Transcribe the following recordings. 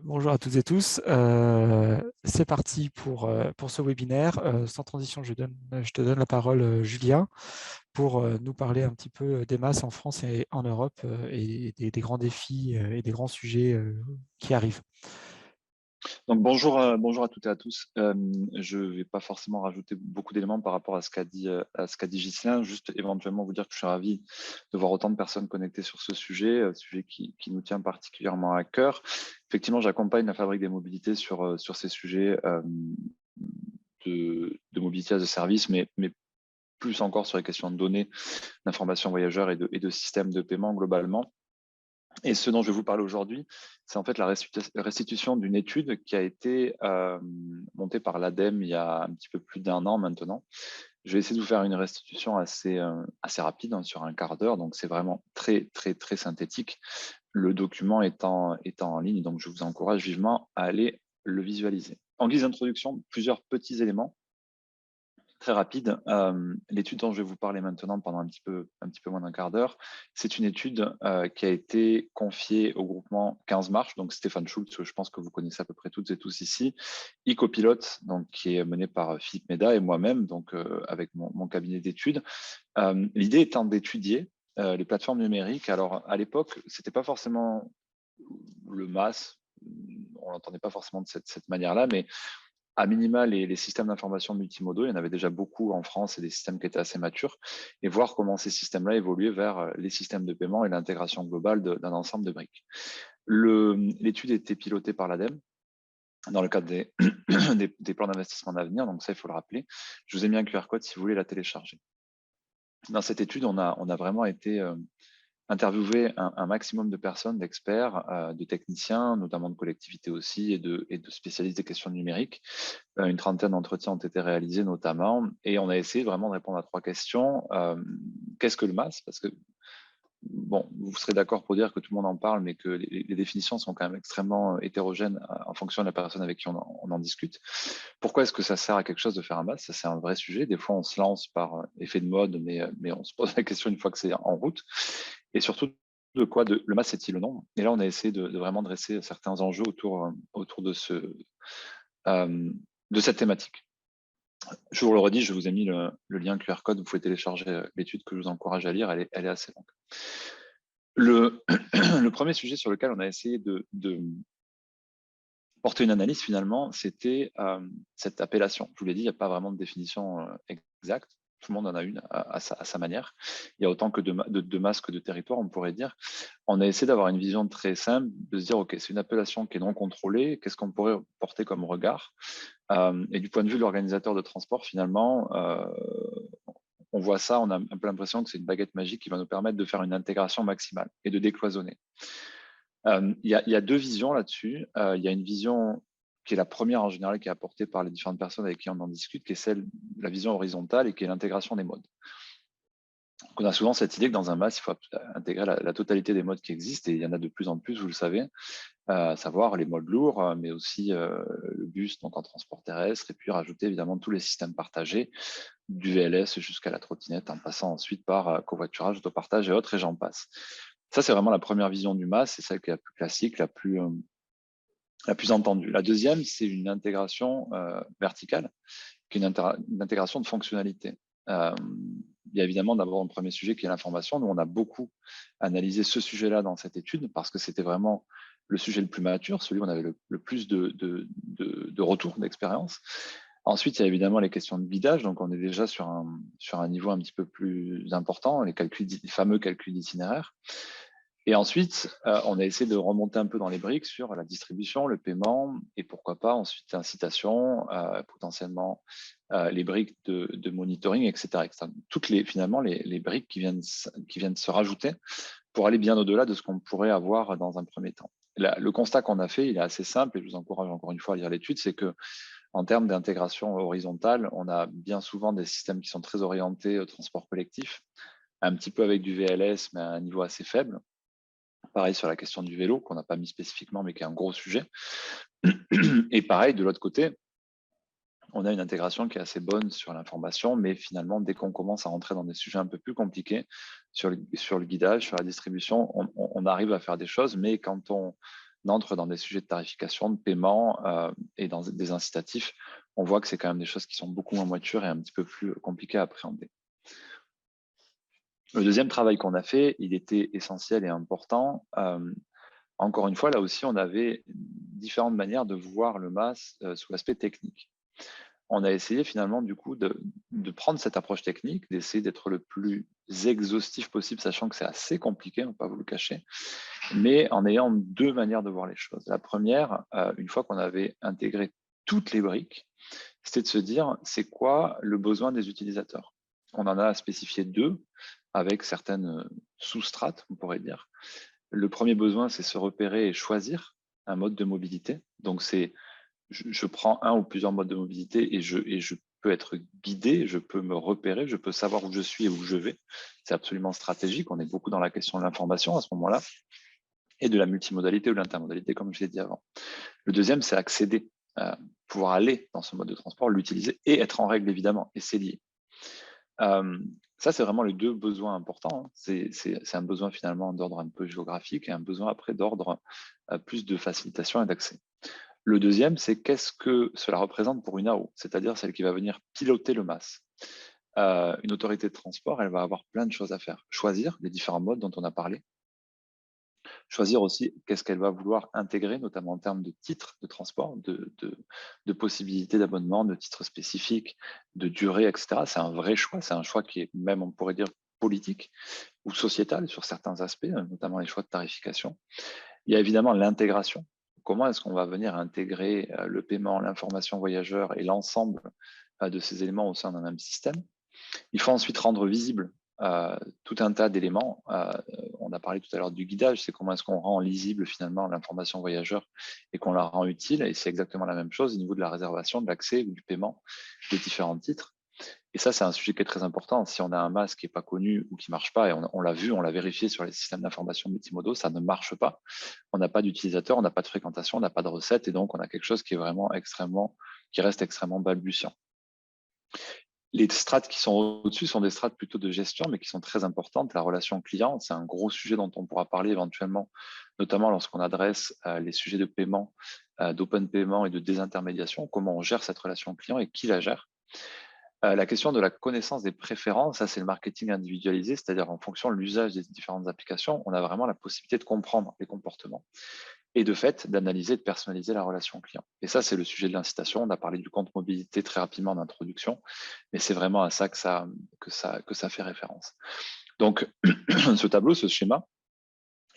Bonjour à toutes et tous. C'est parti pour ce webinaire. Sans transition, je te donne la parole, Julien, pour nous parler un petit peu des masses en France et en Europe et des grands défis et des grands sujets qui arrivent. Donc bonjour à toutes et à tous. Je ne vais pas forcément rajouter beaucoup d'éléments par rapport à ce qu'a dit Ghislain, juste éventuellement vous dire que je suis ravi de voir autant de personnes connectées sur ce sujet qui nous tient particulièrement à cœur. Effectivement, j'accompagne la Fabrique des mobilités sur ces sujets de mobilité as a service, mais plus encore sur les questions de données, d'information voyageurs et de systèmes de paiement globalement. Et ce dont je vais vous parler aujourd'hui, c'est en fait la restitution d'une étude qui a été montée par l'ADEME il y a un petit peu plus d'1 an maintenant. Je vais essayer de vous faire une restitution assez rapide, sur un quart d'heure, donc c'est vraiment très synthétique, le document étant en ligne, donc je vous encourage vivement à aller le visualiser. En guise d'introduction, plusieurs petits éléments. Très rapide. L'étude dont je vais vous parler maintenant pendant un petit peu moins d'un quart d'heure, c'est une étude qui a été confiée au groupement 15 marches, donc Stéphane Schultz, je pense que vous connaissez à peu près toutes et tous ici, Ecopilote, donc qui est mené par Philippe Méda et moi-même, donc avec mon cabinet d'études. L'idée étant d'étudier les plateformes numériques. Alors à l'époque, c'était pas forcément le MAS, on l'entendait pas forcément de cette manière-là, mais à minima, les systèmes d'information multimodaux, il y en avait déjà beaucoup en France et des systèmes qui étaient assez matures, et voir comment ces systèmes-là évoluaient vers les systèmes de paiement et l'intégration globale d'un ensemble de briques. L'étude était pilotée par l'ADEME dans le cadre des, des plans d'investissement d'avenir, donc ça, il faut le rappeler. Je vous ai mis un QR code si vous voulez la télécharger. Dans cette étude, on a vraiment été interviewer un maximum de personnes, d'experts, de techniciens, notamment de collectivités aussi, et de spécialistes des questions numériques. Une trentaine d'entretiens ont été réalisés notamment, et on a essayé vraiment de répondre à 3 questions. Qu'est-ce que le MAS? Parce que, bon, vous serez d'accord pour dire que tout le monde en parle, mais que les définitions sont quand même extrêmement hétérogènes en fonction de la personne avec qui on en discute. Pourquoi est-ce que ça sert à quelque chose de faire un MAS? Ça, c'est un vrai sujet. Des fois, on se lance par effet de mode, mais on se pose la question une fois que c'est en route. Et surtout, le MAS est-il le nom? Et là, on a essayé de vraiment dresser certains enjeux autour de cette thématique. Je vous le redis, je vous ai mis le lien QR code, vous pouvez télécharger l'étude que je vous encourage à lire, elle est assez longue. Le premier sujet sur lequel on a essayé de porter une analyse finalement, c'était cette appellation. Je vous l'ai dit, il n'y a pas vraiment de définition exacte. Tout le monde en a une à sa manière. Il y a autant que de masses que de territoires, on pourrait dire. On a essayé d'avoir une vision très simple, de se dire, OK, c'est une appellation qui est non contrôlée, qu'est-ce qu'on pourrait porter comme regard? Et du point de vue de l'organisateur de transport, finalement, on voit ça, on a un peu l'impression que c'est une baguette magique qui va nous permettre de faire une intégration maximale et de décloisonner. Il y a 2 visions là-dessus. Il y a une vision qui est la première en général qui est apportée par les différentes personnes avec qui on en discute, qui est la vision horizontale et qui est l'intégration des modes. Donc on a souvent cette idée que dans un MAS, il faut intégrer la totalité des modes qui existent, et il y en a de plus en plus, vous le savez, à savoir les modes lourds, mais aussi le bus, donc en transport terrestre, et puis rajouter évidemment tous les systèmes partagés, du VLS jusqu'à la trottinette, en passant ensuite par covoiturage, autopartage et autres, et j'en passe. Ça, c'est vraiment la première vision du MAS, c'est celle qui est la plus classique, la plus entendue. La deuxième, c'est une intégration verticale, qui est une intégration de fonctionnalités. Il y a évidemment d'abord un premier sujet qui est l'information. Nous, on a beaucoup analysé ce sujet-là dans cette étude parce que c'était vraiment le sujet le plus mature, celui où on avait le plus de retours d'expérience. Ensuite, il y a évidemment les questions de guidage. Donc, on est déjà sur un niveau un petit peu plus important, les fameux calculs d'itinéraire. Et ensuite, on a essayé de remonter un peu dans les briques sur la distribution, le paiement, et pourquoi pas ensuite l'incitation, potentiellement les briques de monitoring, etc., etc. Toutes finalement les briques qui viennent se rajouter pour aller bien au-delà de ce qu'on pourrait avoir dans un premier temps. Le constat qu'on a fait, il est assez simple, et je vous encourage encore une fois à lire l'étude, c'est que en termes d'intégration horizontale, on a bien souvent des systèmes qui sont très orientés au transport collectif, un petit peu avec du VLS, mais à un niveau assez faible. Pareil sur la question du vélo, qu'on n'a pas mis spécifiquement, mais qui est un gros sujet. Et pareil, de l'autre côté, on a une intégration qui est assez bonne sur l'information, mais finalement, dès qu'on commence à rentrer dans des sujets un peu plus compliqués, sur le guidage, sur la distribution, on arrive à faire des choses, mais quand on entre dans des sujets de tarification, de paiement et dans des incitatifs, on voit que c'est quand même des choses qui sont beaucoup moins matures et un petit peu plus compliquées à appréhender. Le deuxième travail qu'on a fait, il était essentiel et important. Encore une fois, là aussi, on avait différentes manières de voir le MAS sous l'aspect technique. On a essayé finalement du coup de prendre cette approche technique, d'essayer d'être le plus exhaustif possible, sachant que c'est assez compliqué, on ne va pas vous le cacher, mais en ayant deux manières de voir les choses. La première, une fois qu'on avait intégré toutes les briques, c'était de se dire, c'est quoi le besoin des utilisateurs? On en a spécifié deux, avec certaines sous-strates, on pourrait dire. Le premier besoin, c'est se repérer et choisir un mode de mobilité. Donc, c'est je prends un ou plusieurs modes de mobilité et je peux être guidé, je peux me repérer, je peux savoir où je suis et où je vais. C'est absolument stratégique. On est beaucoup dans la question de l'information à ce moment-là et de la multimodalité ou de l'intermodalité, comme je l'ai dit avant. Le deuxième, c'est accéder, pouvoir aller dans ce mode de transport, l'utiliser et être en règle, évidemment, et c'est lié. Ça, c'est vraiment les deux besoins importants. C'est un besoin finalement d'ordre un peu géographique et un besoin après d'ordre plus de facilitation et d'accès. Le deuxième, c'est qu'est-ce que cela représente pour une AO, c'est-à-dire celle qui va venir piloter le MAS. Une autorité de transport, elle va avoir plein de choses à faire. Choisir les différents modes dont on a parlé, choisir aussi qu'est-ce qu'elle va vouloir intégrer, notamment en termes de titres de transport, de possibilités d'abonnement, de titres spécifiques, de durée, etc. C'est un vrai choix, c'est un choix qui est même, on pourrait dire, politique ou sociétal sur certains aspects, notamment les choix de tarification. Il y a évidemment l'intégration. Comment est-ce qu'on va venir intégrer le paiement, l'information voyageur et l'ensemble de ces éléments au sein d'un même système? Il faut ensuite rendre visible tout un tas d'éléments. On a parlé tout à l'heure du guidage, c'est comment est-ce qu'on rend lisible finalement l'information voyageur et qu'on la rend utile. Et c'est exactement la même chose au niveau de la réservation, de l'accès ou du paiement des différents titres. Et ça, c'est un sujet qui est très important. Si on a un masque qui n'est pas connu ou qui ne marche pas, et on l'a vu, on l'a vérifié sur les systèmes d'information multimodaux, ça ne marche pas. On n'a pas d'utilisateur, on n'a pas de fréquentation, on n'a pas de recette, et donc on a quelque chose qui est vraiment qui reste extrêmement balbutiant. Les strates qui sont au-dessus sont des strates plutôt de gestion, mais qui sont très importantes. La relation client, c'est un gros sujet dont on pourra parler éventuellement, notamment lorsqu'on adresse les sujets de paiement, d'open paiement et de désintermédiation, comment on gère cette relation client et qui la gère. La question de la connaissance des préférences, ça c'est le marketing individualisé, c'est-à-dire en fonction de l'usage des différentes applications, on a vraiment la possibilité de comprendre les comportements et de fait d'analyser et de personnaliser la relation client. Et ça, c'est le sujet de l'incitation. On a parlé du compte mobilité très rapidement en introduction, mais c'est vraiment à ça que ça fait référence. Donc, ce tableau, ce schéma,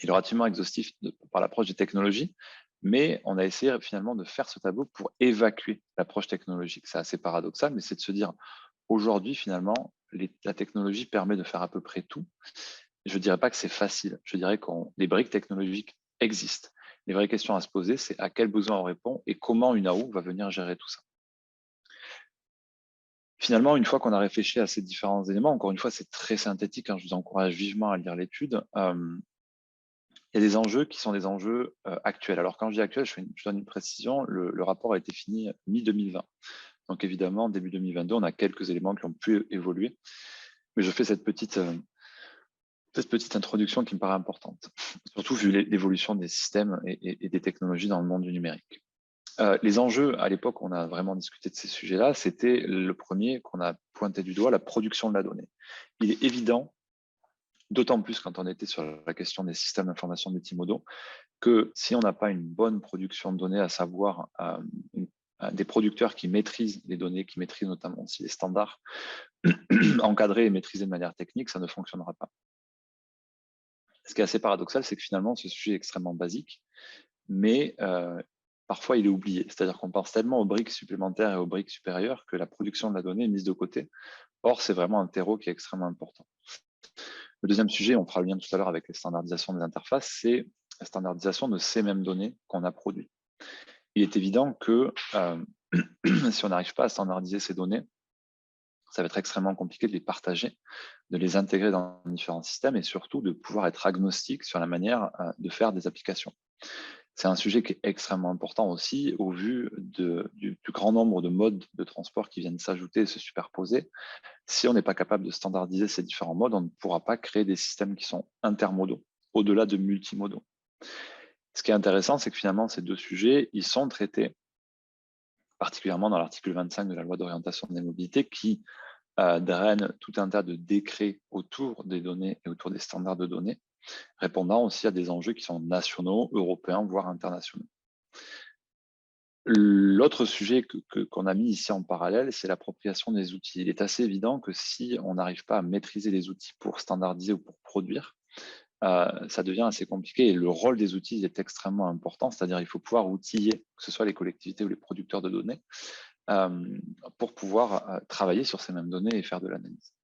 il est relativement exhaustif par l'approche des technologies, mais on a essayé finalement de faire ce tableau pour évacuer l'approche technologique. C'est assez paradoxal, mais c'est de se dire, aujourd'hui, finalement, la technologie permet de faire à peu près tout. Je ne dirais pas que c'est facile. Je dirais que les briques technologiques existent. Les vraies questions à se poser, c'est à quel besoin on répond et comment une AO va venir gérer tout ça. Finalement, une fois qu'on a réfléchi à ces différents éléments, encore une fois, c'est très synthétique, je vous encourage vivement à lire l'étude, il y a des enjeux qui sont des enjeux actuels. Alors, quand je dis actuel, je donne une précision, le rapport a été fini mi-2020. Donc, évidemment, début 2022, on a quelques éléments qui ont pu évoluer. Mais je fais cette petite introduction qui me paraît importante, surtout vu l'évolution des systèmes et des technologies dans le monde du numérique. Les enjeux, à l'époque, on a vraiment discuté de ces sujets-là, c'était le premier qu'on a pointé du doigt, la production de la donnée. Il est évident, d'autant plus quand on était sur la question des systèmes d'information multimodaux, que si on n'a pas une bonne production de données, à savoir des producteurs qui maîtrisent les données, qui maîtrisent notamment aussi les standards, encadrés et maîtrisés de manière technique, ça ne fonctionnera pas. Ce qui est assez paradoxal, c'est que finalement, ce sujet est extrêmement basique, mais parfois il est oublié. C'est-à-dire qu'on pense tellement aux briques supplémentaires et aux briques supérieures que la production de la donnée est mise de côté. Or, c'est vraiment un terreau qui est extrêmement important. Le deuxième sujet, on fera le lien tout à l'heure avec les standardisations des interfaces, c'est la standardisation de ces mêmes données qu'on a produites. Il est évident que si on n'arrive pas à standardiser ces données, ça va être extrêmement compliqué de les partager, de les intégrer dans différents systèmes et surtout de pouvoir être agnostique sur la manière de faire des applications. C'est un sujet qui est extrêmement important aussi au vu du grand nombre de modes de transport qui viennent s'ajouter et se superposer. Si on n'est pas capable de standardiser ces différents modes, on ne pourra pas créer des systèmes qui sont intermodaux, au-delà de multimodaux. Ce qui est intéressant, c'est que finalement, ces deux sujets, ils sont traités particulièrement dans l'article 25 de la loi d'orientation des mobilités qui draine tout un tas de décrets autour des données et autour des standards de données, répondant aussi à des enjeux qui sont nationaux, européens, voire internationaux. L'autre sujet qu'on a mis ici en parallèle, c'est l'appropriation des outils. Il est assez évident que si on n'arrive pas à maîtriser les outils pour standardiser ou pour produire, ça devient assez compliqué et le rôle des outils est extrêmement important, c'est-à-dire il faut pouvoir outiller, que ce soit les collectivités ou les producteurs de données, pour pouvoir travailler sur ces mêmes données et faire de l'analyse.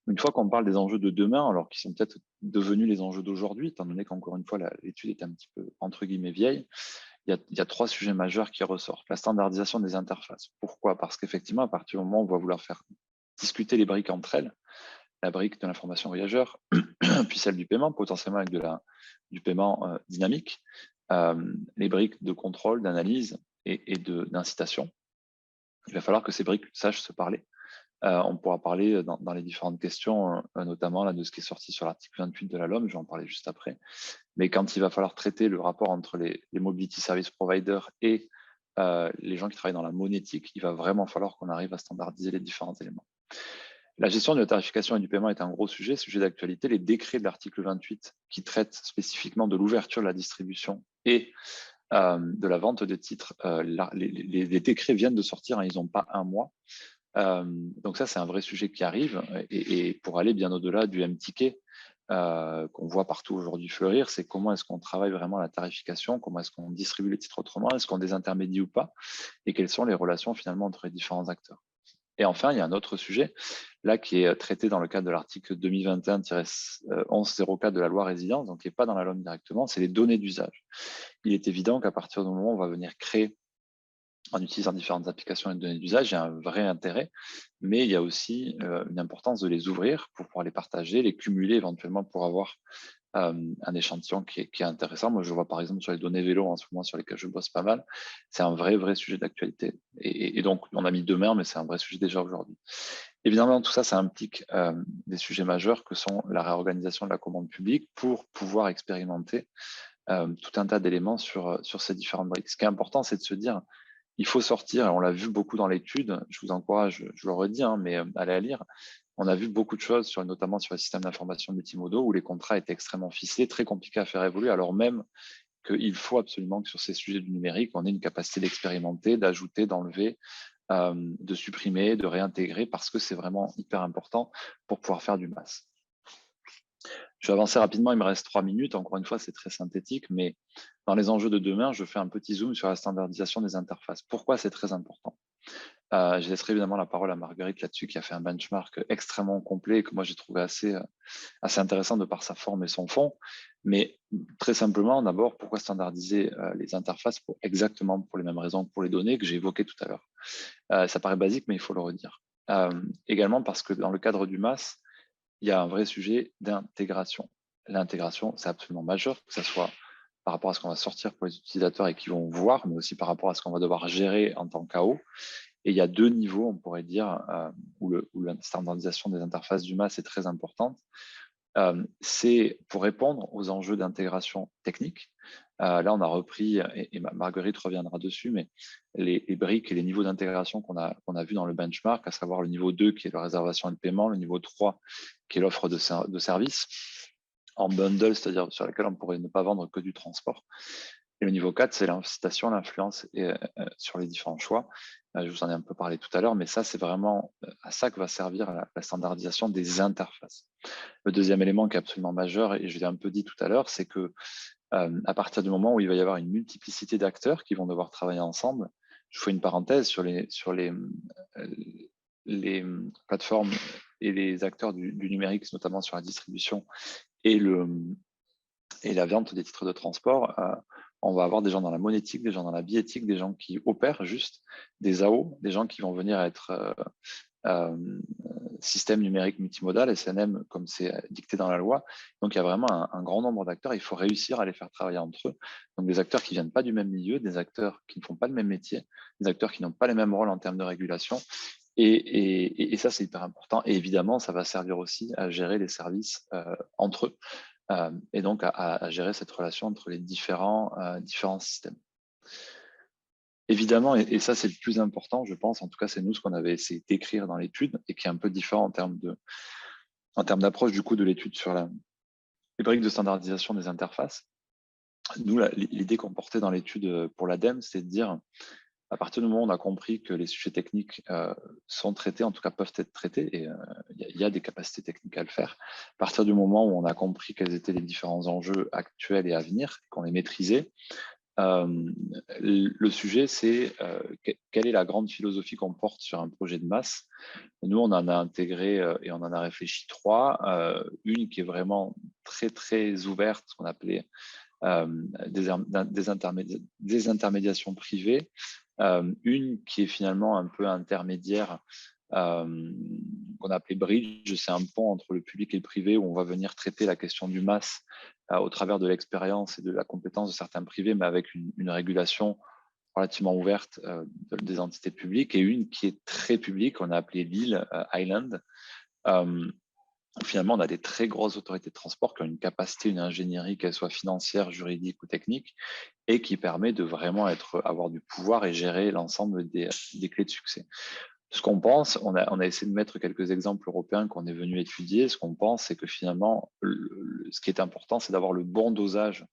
Une fois qu'on parle des enjeux de demain, alors qui sont peut-être devenus les enjeux d'aujourd'hui, étant donné qu'encore une fois, l'étude est un petit peu, entre guillemets, vieille, il y a trois sujets majeurs qui ressortent. La standardisation des interfaces. Pourquoi? Parce qu'effectivement, à partir du moment où on va vouloir faire discuter les briques entre elles, la brique de l'information voyageur, puis celle du paiement, potentiellement avec du paiement dynamique, les briques de contrôle, d'analyse et d'incitation, il va falloir que ces briques sachent se parler. On pourra parler dans les différentes questions, notamment là, de ce qui est sorti sur l'article 28 de la LOM, je vais en parler juste après. Mais quand il va falloir traiter le rapport entre les mobility service providers et les gens qui travaillent dans la monétique, il va vraiment falloir qu'on arrive à standardiser les différents éléments. La gestion de la tarification et du paiement est un gros sujet d'actualité. Les décrets de l'article 28 qui traitent spécifiquement de l'ouverture de la distribution et de la vente de titres, les décrets viennent de sortir, hein, ils n'ont pas un mois. Donc ça, c'est un vrai sujet qui arrive. Et pour aller bien au-delà du M-ticket qu'on voit partout aujourd'hui fleurir, c'est comment est-ce qu'on travaille vraiment la tarification, comment est-ce qu'on distribue les titres autrement, est-ce qu'on désintermédie ou pas, et quelles sont les relations finalement entre les différents acteurs. Et enfin, il y a un autre sujet, là, qui est traité dans le cadre de l'article 2021-1104 de la loi résilience, donc qui n'est pas dans la LOM directement, c'est les données d'usage. Il est évident qu'à partir du moment où on va venir créer, en utilisant différentes applications et données d'usage, il y a un vrai intérêt, mais il y a aussi une importance de les ouvrir pour pouvoir les partager, les cumuler éventuellement pour avoir un échantillon qui est intéressant. Moi, je vois par exemple sur les données vélo en ce moment sur lesquelles je bosse pas mal, c'est un vrai sujet d'actualité. Et donc, on a mis demain, mais c'est un vrai sujet déjà aujourd'hui. Évidemment, tout ça, ça implique des sujets majeurs que sont la réorganisation de la commande publique pour pouvoir expérimenter tout un tas d'éléments sur ces différentes briques. Ce qui est important, c'est de se dire, il faut sortir, et on l'a vu beaucoup dans l'étude, je vous encourage, je le redis, hein, mais allez la lire. On a vu beaucoup de choses, notamment sur les systèmes d'information multimodaux, où les contrats étaient extrêmement ficelés, très compliqués à faire évoluer, alors même qu'il faut absolument que sur ces sujets du numérique, on ait une capacité d'expérimenter, d'ajouter, d'enlever, de supprimer, de réintégrer, parce que c'est vraiment hyper important pour pouvoir faire du masse. Je vais avancer rapidement, il me reste 3 minutes. Encore une fois, c'est très synthétique, mais dans les enjeux de demain, je fais un petit zoom sur la standardisation des interfaces. Pourquoi c'est très important? Je laisserai évidemment la parole à Marguerite là-dessus, qui a fait un benchmark extrêmement complet et que moi j'ai trouvé assez intéressant de par sa forme et son fond. Mais très simplement, d'abord, pourquoi standardiser les interfaces exactement pour les mêmes raisons que pour les données que j'ai évoquées tout à l'heure. Ça paraît basique, mais il faut le redire. Également parce que dans le cadre du MAS, il y a un vrai sujet d'intégration. L'intégration, c'est absolument majeur, que ce soit par rapport à ce qu'on va sortir pour les utilisateurs et qui vont voir, mais aussi par rapport à ce qu'on va devoir gérer en tant qu'AO. Et il y a deux niveaux, on pourrait dire, où la standardisation des interfaces du MAS est très importante. C'est pour répondre aux enjeux d'intégration technique. Là, on a repris, et Marguerite reviendra dessus, mais les briques et les niveaux d'intégration qu'on a vu dans le benchmark, à savoir le niveau 2 qui est la réservation et le paiement, le niveau 3 qui est l'offre de service en bundle, c'est-à-dire sur laquelle on pourrait ne pas vendre que du transport. Et le niveau 4, c'est l'incitation, l'influence sur les différents choix. Je vous en ai un peu parlé tout à l'heure, mais ça, c'est vraiment à ça que va servir la standardisation des interfaces. Le deuxième élément qui est absolument majeur, et je l'ai un peu dit tout à l'heure, c'est que à partir du moment où il va y avoir une multiplicité d'acteurs qui vont devoir travailler ensemble, je fais une parenthèse sur les plateformes et les acteurs du numérique, notamment sur la distribution et la vente des titres de transport. On va avoir des gens dans la monétique, des gens dans la biéthique, des gens qui opèrent juste, des AO, des gens qui vont venir être système numérique multimodal, SNM, comme c'est dicté dans la loi. Donc, il y a vraiment un grand nombre d'acteurs. Il faut réussir à les faire travailler entre eux. Donc, des acteurs qui ne viennent pas du même milieu, des acteurs qui ne font pas le même métier, des acteurs qui n'ont pas les mêmes rôles en termes de régulation. Et ça, c'est hyper important. Et évidemment, ça va servir aussi à gérer les services entre eux. et donc à gérer cette relation entre les différents systèmes. Évidemment, et ça c'est le plus important, je pense, en tout cas c'est nous ce qu'on avait essayé d'écrire dans l'étude et qui est un peu différent en termes d'approche du coup de l'étude sur les briques de standardisation des interfaces. Nous, l'idée qu'on portait dans l'étude pour l'ADEME, c'est de dire, à partir du moment où on a compris que les sujets techniques sont traités, en tout cas peuvent être traités, et il y a des capacités techniques à le faire, à partir du moment où on a compris quels étaient les différents enjeux actuels et à venir, qu'on les maîtrisait, le sujet, c'est quelle est la grande philosophie qu'on porte sur un projet de masse. Nous, on en a intégré et on en a réfléchi 3. Une qui est vraiment très, très ouverte, ce qu'on appelait des intermédiations privées. Une qui est finalement un peu intermédiaire, qu'on a appelé bridge, c'est un pont entre le public et le privé où on va venir traiter la question du mass au travers de l'expérience et de la compétence de certains privés, mais avec une régulation relativement ouverte des entités publiques, et une qui est très publique, on a appelé l'île Island. Finalement, on a des très grosses autorités de transport qui ont une capacité, une ingénierie, qu'elle soit financière, juridique ou technique, et qui permet de vraiment avoir du pouvoir et gérer l'ensemble des clés de succès. Ce qu'on pense, on a essayé de mettre quelques exemples européens qu'on est venu étudier. Ce qu'on pense, c'est que finalement, ce qui est important, c'est d'avoir le bon dosage.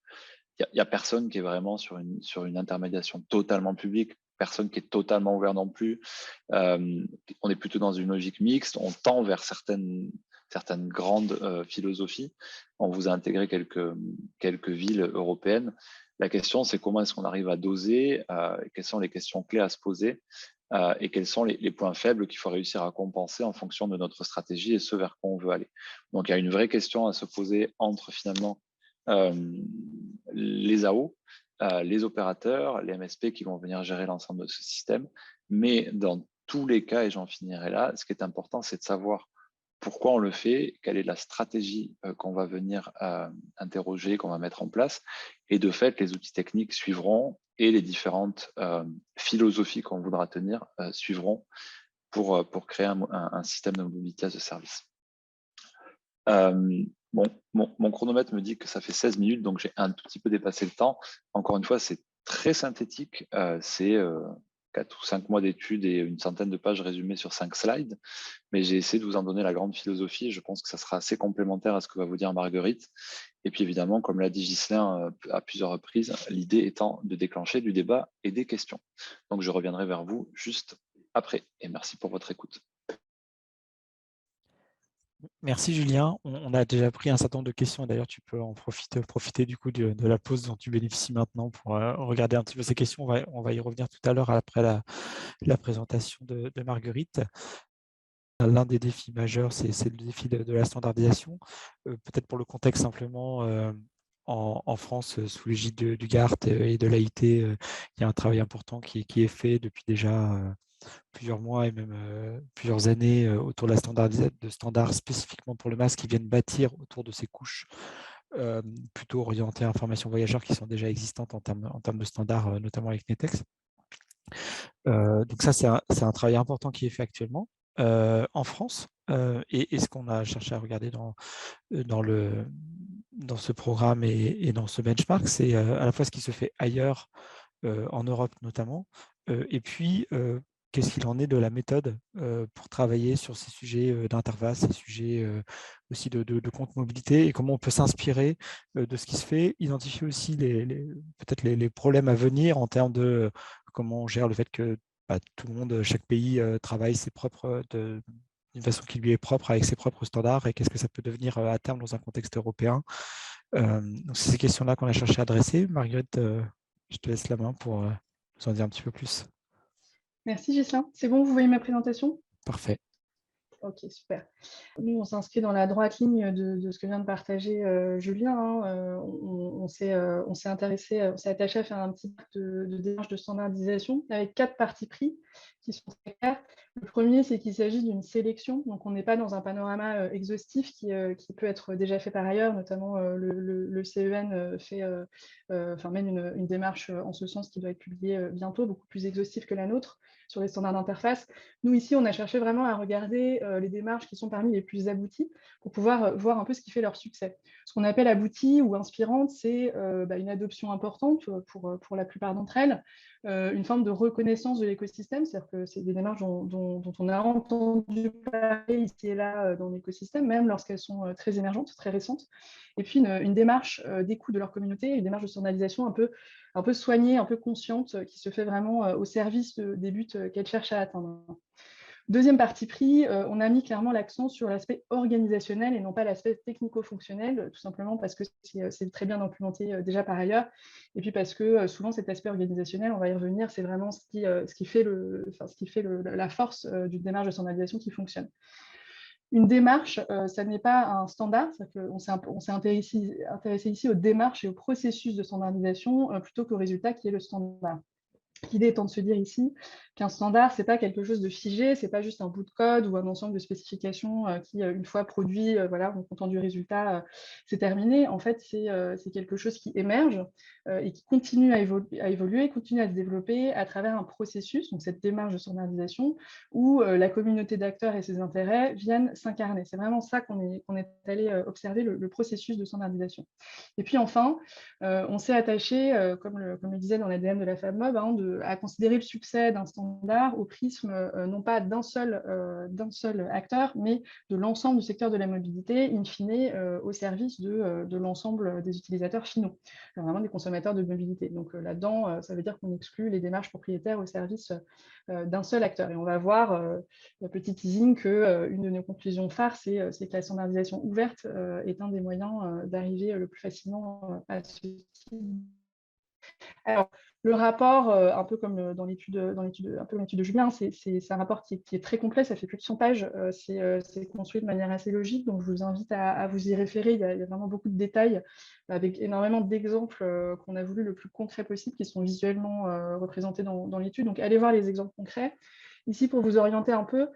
Il n'y a personne qui est vraiment sur une intermédiation totalement publique, personne qui est totalement ouvert non plus. On est plutôt dans une logique mixte. On tend vers certaines grandes philosophies. On vous a intégré quelques villes européennes. La question, c'est comment est-ce qu'on arrive à doser, quelles sont les questions clés à se poser, et quels sont les points faibles qu'il faut réussir à compenser en fonction de notre stratégie et ce vers quoi on veut aller. Donc, il y a une vraie question à se poser entre finalement les AO, les opérateurs, les MSP qui vont venir gérer l'ensemble de ce système. Mais dans tous les cas, et j'en finirai là, ce qui est important, c'est de savoir pourquoi on le fait, quelle est la stratégie qu'on va venir interroger, qu'on va mettre en place. Et de fait, les outils techniques suivront et les différentes philosophies qu'on voudra tenir suivront pour créer un système de mobilité as a service. Mon chronomètre me dit que ça fait 16 minutes, donc j'ai un tout petit peu dépassé le temps. Encore une fois, c'est très synthétique. C'est 4 ou 5 mois d'études et une centaine de pages résumées sur 5 slides. Mais j'ai essayé de vous en donner la grande philosophie. Je pense que ça sera assez complémentaire à ce que va vous dire Marguerite. Et puis évidemment, comme l'a dit Ghislain à plusieurs reprises, l'idée étant de déclencher du débat et des questions. Donc je reviendrai vers vous juste après. Et merci pour votre écoute. Merci Julien. On a déjà pris un certain nombre de questions. D'ailleurs, tu peux en profiter du coup de la pause dont tu bénéficies maintenant pour regarder un petit peu ces questions. On va y revenir tout à l'heure après la présentation de Marguerite. L'un des défis majeurs, c'est le défi de la standardisation. Peut-être pour le contexte simplement, en France, sous l'égide du GART et de l'AIT, il y a un travail important qui est fait depuis déjà plusieurs mois et même plusieurs années autour de la standardisation de standards spécifiquement pour le masque qui viennent bâtir autour de ces couches plutôt orientées à information voyageurs qui sont déjà existantes en termes de standards, notamment avec Netex. Donc ça, c'est un travail important qui est fait actuellement en France. Et ce qu'on a cherché à regarder dans ce programme et dans ce benchmark, c'est à la fois ce qui se fait ailleurs, en Europe notamment, et puis qu'est-ce qu'il en est de la méthode pour travailler sur ces sujets d'interface, ces sujets aussi de compte mobilité, et comment on peut s'inspirer de ce qui se fait, identifier aussi peut-être les problèmes à venir en termes de comment on gère le fait que tout le monde, chaque pays travaille d'une façon qui lui est propre avec ses propres standards, et qu'est-ce que ça peut devenir à terme dans un contexte européen. Donc c'est ces questions-là qu'on a cherché à adresser. Marguerite, je te laisse la main pour nous en dire un petit peu plus. Merci Ghislain. C'est bon, vous voyez ma présentation? Parfait. Ok, super. Nous, on s'inscrit dans la droite ligne de ce que vient de partager Julien. On s'est intéressé, on s'est attaché à faire un petit peu de démarche de standardisation avec 4 parties pris qui sont très clairs. Le premier, c'est qu'il s'agit d'une sélection, donc on n'est pas dans un panorama exhaustif qui peut être déjà fait par ailleurs, notamment le CEN mène une démarche en ce sens qui doit être publiée bientôt, beaucoup plus exhaustive que la nôtre sur les standards d'interface. Nous, ici, on a cherché vraiment à regarder les démarches qui sont parmi les plus abouties pour pouvoir voir un peu ce qui fait leur succès. Ce qu'on appelle aboutie ou inspirante, c'est une adoption importante pour la plupart d'entre elles, une forme de reconnaissance de l'écosystème, c'est-à-dire que c'est des démarches dont on a entendu parler ici et là dans l'écosystème, même lorsqu'elles sont très émergentes, très récentes. Et puis une démarche d'écoute de leur communauté, une démarche de standardisation un peu soignée, un peu consciente, qui se fait vraiment au service des buts qu'elles cherchent à atteindre. Deuxième parti pris, on a mis clairement l'accent sur l'aspect organisationnel et non pas l'aspect technico-fonctionnel, tout simplement parce que c'est très bien implémenté déjà par ailleurs, et puis parce que souvent cet aspect organisationnel, on va y revenir, c'est vraiment ce qui fait la force d'une démarche de standardisation qui fonctionne. Une démarche, ça n'est pas un standard, on s'est intéressé ici aux démarches et au processus de standardisation plutôt qu'au résultat qui est le standard. L'idée étant de se dire ici qu'un standard, ce n'est pas quelque chose de figé, ce n'est pas juste un bout de code ou un ensemble de spécifications qui, une fois produit, voilà, on est content du résultat, c'est terminé. En fait, c'est quelque chose qui émerge et qui continue à évoluer, continue à se développer à travers un processus, donc cette démarche de standardisation, où la communauté d'acteurs et ses intérêts viennent s'incarner. C'est vraiment ça qu'on est allé observer, le processus de standardisation. Et puis enfin, on s'est attaché, comme le disait dans l'ADN de la FabMob, à considérer le succès d'un standard au prisme non pas d'un seul acteur, mais de l'ensemble du secteur de la mobilité, in fine, au service de l'ensemble des utilisateurs finaux, vraiment des consommateurs de mobilité. Donc là-dedans, ça veut dire qu'on exclut les démarches propriétaires au service d'un seul acteur. Et on va voir, petit teasing, qu'une de nos conclusions phares, c'est que la standardisation ouverte est un des moyens d'arriver le plus facilement à ce type. Alors, le rapport, un peu comme dans l'étude de Julien, c'est un rapport qui est très complet, ça fait plus de 100 pages, c'est construit de manière assez logique, donc je vous invite à vous y référer, il y a vraiment beaucoup de détails, avec énormément d'exemples qu'on a voulu le plus concret possible, qui sont visuellement représentés dans l'étude, donc allez voir les exemples concrets. Ici, pour vous orienter un peu,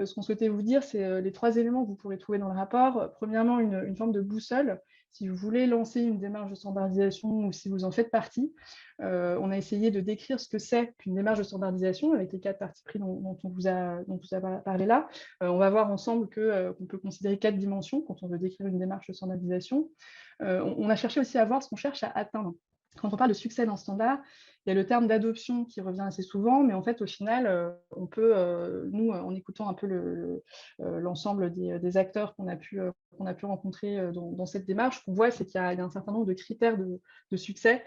ce qu'on souhaitait vous dire, c'est les 3 éléments que vous pourrez trouver dans le rapport. Premièrement, une forme de boussole. Si vous voulez lancer une démarche de standardisation ou si vous en faites partie, on a essayé de décrire ce que c'est qu'une démarche de standardisation avec les 4 parties pris dont on vous a parlé là. On va voir ensemble qu'on peut considérer 4 dimensions quand on veut décrire une démarche de standardisation. On a cherché aussi à voir ce qu'on cherche à atteindre. Quand on parle de succès d'un standard, il y a le terme d'adoption qui revient assez souvent, mais en fait, au final, on peut, nous, en écoutant un peu l'ensemble des acteurs qu'on a pu rencontrer dans cette démarche, ce qu'on voit, c'est qu'il y a un certain nombre de critères de succès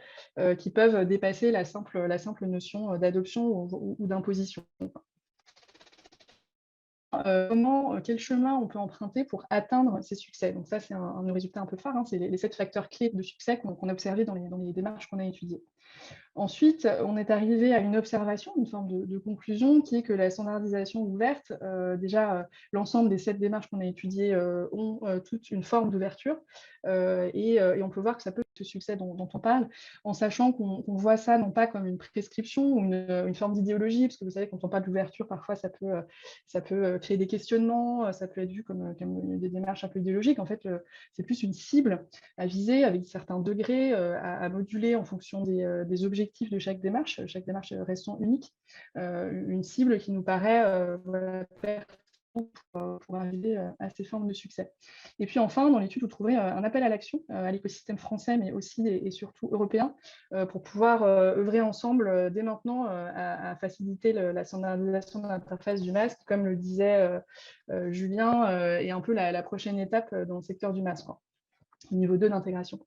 qui peuvent dépasser la simple notion d'adoption ou d'imposition. Quel chemin on peut emprunter pour atteindre ces succès? Donc ça, c'est un résultat un peu phare, c'est les 7 facteurs clés de succès qu'on a observés dans les démarches qu'on a étudiées. Ensuite, on est arrivé à une observation, une forme de conclusion, qui est que la standardisation ouverte, l'ensemble des 7 démarches qu'on a étudiées ont toute une forme d'ouverture, et on peut voir que ça peut être ce succès dont on parle, en sachant qu'on voit ça non pas comme une prescription ou une forme d'idéologie, parce que vous savez, quand on parle d'ouverture, parfois ça peut créer des questionnements, ça peut être vu comme des démarches un peu idéologiques. En fait, c'est plus une cible à viser avec certains degrés, à moduler en fonction des objectifs de chaque démarche restant unique, une cible qui nous paraît pertinente pour arriver à ces formes de succès. Et puis enfin, dans l'étude, vous trouverez un appel à l'action à l'écosystème français, mais aussi et surtout européen, pour pouvoir œuvrer ensemble dès maintenant à faciliter la standardisation de l'interface du masque, comme le disait Julien, et un peu la prochaine étape dans le secteur du masque, niveau 2 d'intégration.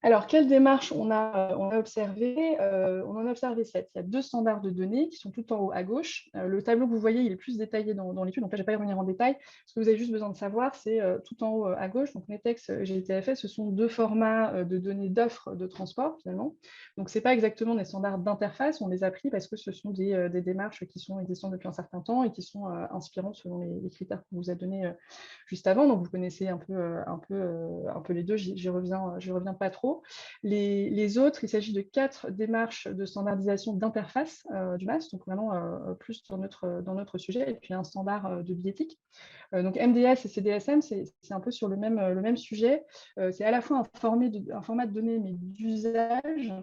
Alors, quelles démarches on a observé? On en a observé 7. Il y a 2 standards de données qui sont tout en haut à gauche. Le tableau que vous voyez, il est plus détaillé dans l'étude, donc là, je ne vais pas y revenir en détail. Ce que vous avez juste besoin de savoir, c'est tout en haut à gauche, donc NetEx et GTFS, ce sont 2 formats de données d'offres de transport, finalement. Donc, ce n'est pas exactement des standards d'interface, on les a pris parce que ce sont des démarches qui sont existantes depuis un certain temps et qui sont inspirantes selon les critères qu'on vous a donnés juste avant. Donc, vous connaissez un peu les deux, j'y reviens pas trop. pro. Les autres, il s'agit de 4 démarches de standardisation d'interface du MAS, donc vraiment plus dans notre sujet, et puis un standard de billettique. Donc MDS et CDSM, c'est un peu sur le même sujet. C'est à la fois un format de données, mais d'usage,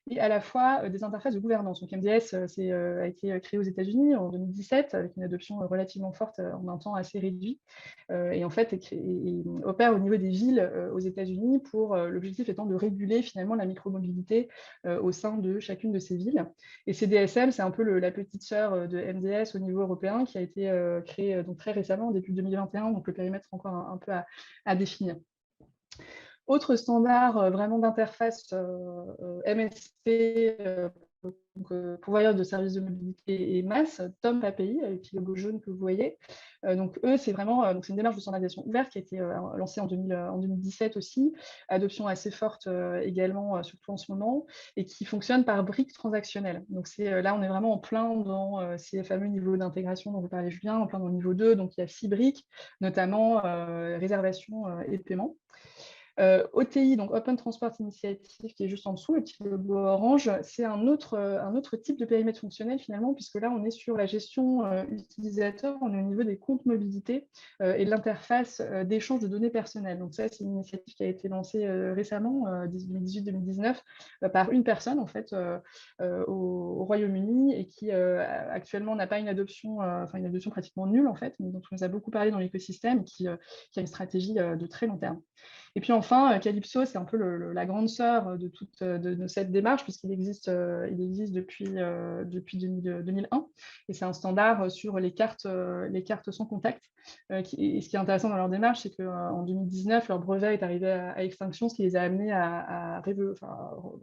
et à la fois des interfaces de gouvernance. Donc MDS a été créé aux États-Unis en 2017 avec une adoption relativement forte en un temps assez réduit. Et en fait, il opère au niveau des villes aux États-Unis pour l'objectif étant de réguler finalement la micromobilité au sein de chacune de ces villes. Et CDSM, c'est un peu la petite sœur de MDS au niveau européen qui a été créée donc très récemment, début 2021, donc le périmètre encore un peu à définir. Autre standard vraiment d'interface MSP, pourvoyeur de services de mobilité et MAS, TOM API, avec le logo jaune que vous voyez. Donc eux, c'est vraiment c'est une démarche de standardisation ouverte qui a été lancée en 2017 aussi, adoption assez forte également, surtout en ce moment, et qui fonctionne par briques transactionnelles. Donc là, on est vraiment en plein dans ces fameux niveaux d'intégration dont vous parlez, Julien, en plein dans le niveau 2, donc il y a 6 briques, notamment réservation et paiement. OTI, donc Open Transport Initiative, qui est juste en dessous, le petit logo orange, c'est un autre type de périmètre fonctionnel finalement, puisque là, on est sur la gestion utilisateur, on est au niveau des comptes mobilité et de l'interface d'échange de données personnelles. Donc ça, c'est une initiative qui a été lancée récemment, 2018-2019, par une personne en fait au Royaume-Uni et qui actuellement n'a pas une adoption pratiquement nulle en fait, mais dont on nous a beaucoup parlé dans l'écosystème, qui a une stratégie de très long terme. Et puis enfin, Calypso, c'est un peu la grande sœur de cette démarche, puisqu'il existe depuis 2001. Et c'est un standard sur les cartes sans contact. Et ce qui est intéressant dans leur démarche, c'est qu'en 2019, leur brevet est arrivé à extinction, ce qui les a amenés à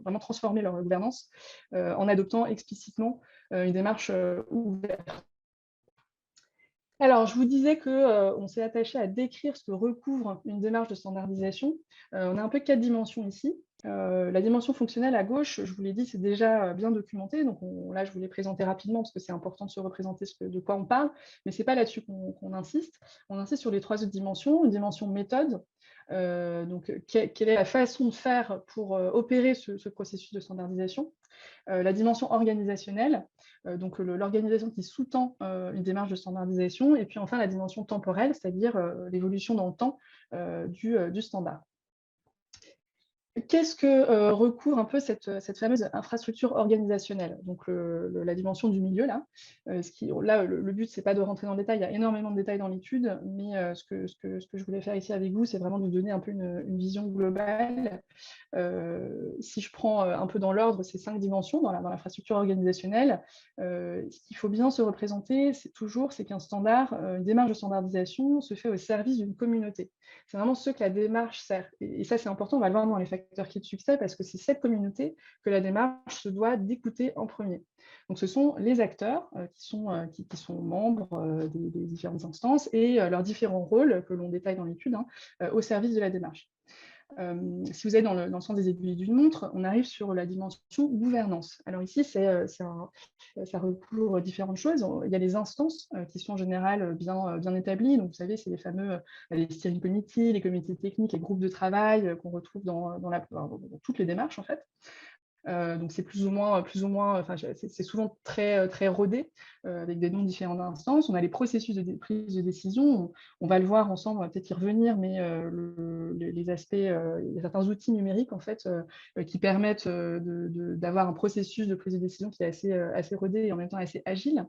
vraiment transformer leur gouvernance en adoptant explicitement une démarche ouverte. Alors, je vous disais qu'on s'est attaché à décrire ce que recouvre une démarche de standardisation. On a un peu 4 dimensions ici. La dimension fonctionnelle à gauche, je vous l'ai dit, c'est déjà bien documenté. Donc là, je vous l'ai présenté rapidement parce que c'est important de se représenter de quoi on parle, mais ce n'est pas là-dessus qu'on insiste. On insiste sur les 3 autres dimensions. Une dimension méthode, donc quelle est la façon de faire pour opérer ce processus de standardisation. La dimension organisationnelle, donc l'organisation qui sous-tend une démarche de standardisation, et puis enfin la dimension temporelle, c'est-à-dire l'évolution dans le temps du standard. Qu'est-ce que recouvre un peu cette fameuse infrastructure organisationnelle? Donc la dimension du milieu, là. Le but, c'est pas de rentrer dans le détail, il y a énormément de détails dans l'étude, mais ce que je voulais faire ici avec vous, c'est vraiment de vous donner un peu une vision globale. Si je prends un peu dans l'ordre ces 5 dimensions dans l'infrastructure organisationnelle, ce qu'il faut bien se représenter, c'est qu'un standard, une démarche de standardisation se fait au service d'une communauté. C'est vraiment ce que la démarche sert. Et ça, c'est important, on va le voir dans les facteurs clés de succès, parce que c'est cette communauté que la démarche se doit d'écouter en premier. Donc, ce sont les acteurs qui sont membres des différentes instances et leurs différents rôles que l'on détaille dans l'étude au service de la démarche. Si vous êtes dans le sens des aiguilles d'une montre, on arrive sur la dimension gouvernance. Alors ici, ça recouvre différentes choses. Il y a les instances qui sont en général bien établies. Donc, vous savez, c'est les fameux les steering committees, les comités techniques, les groupes de travail qu'on retrouve dans toutes les démarches, en fait. Donc c'est plus ou moins, enfin, c'est souvent très rodé, avec des noms différents d'instances. On a les processus de prise de décision, on va le voir ensemble, on va peut-être y revenir, mais les aspects, il y a certains outils numériques en fait qui permettent d'avoir un processus de prise de décision qui est assez rodé et en même temps assez agile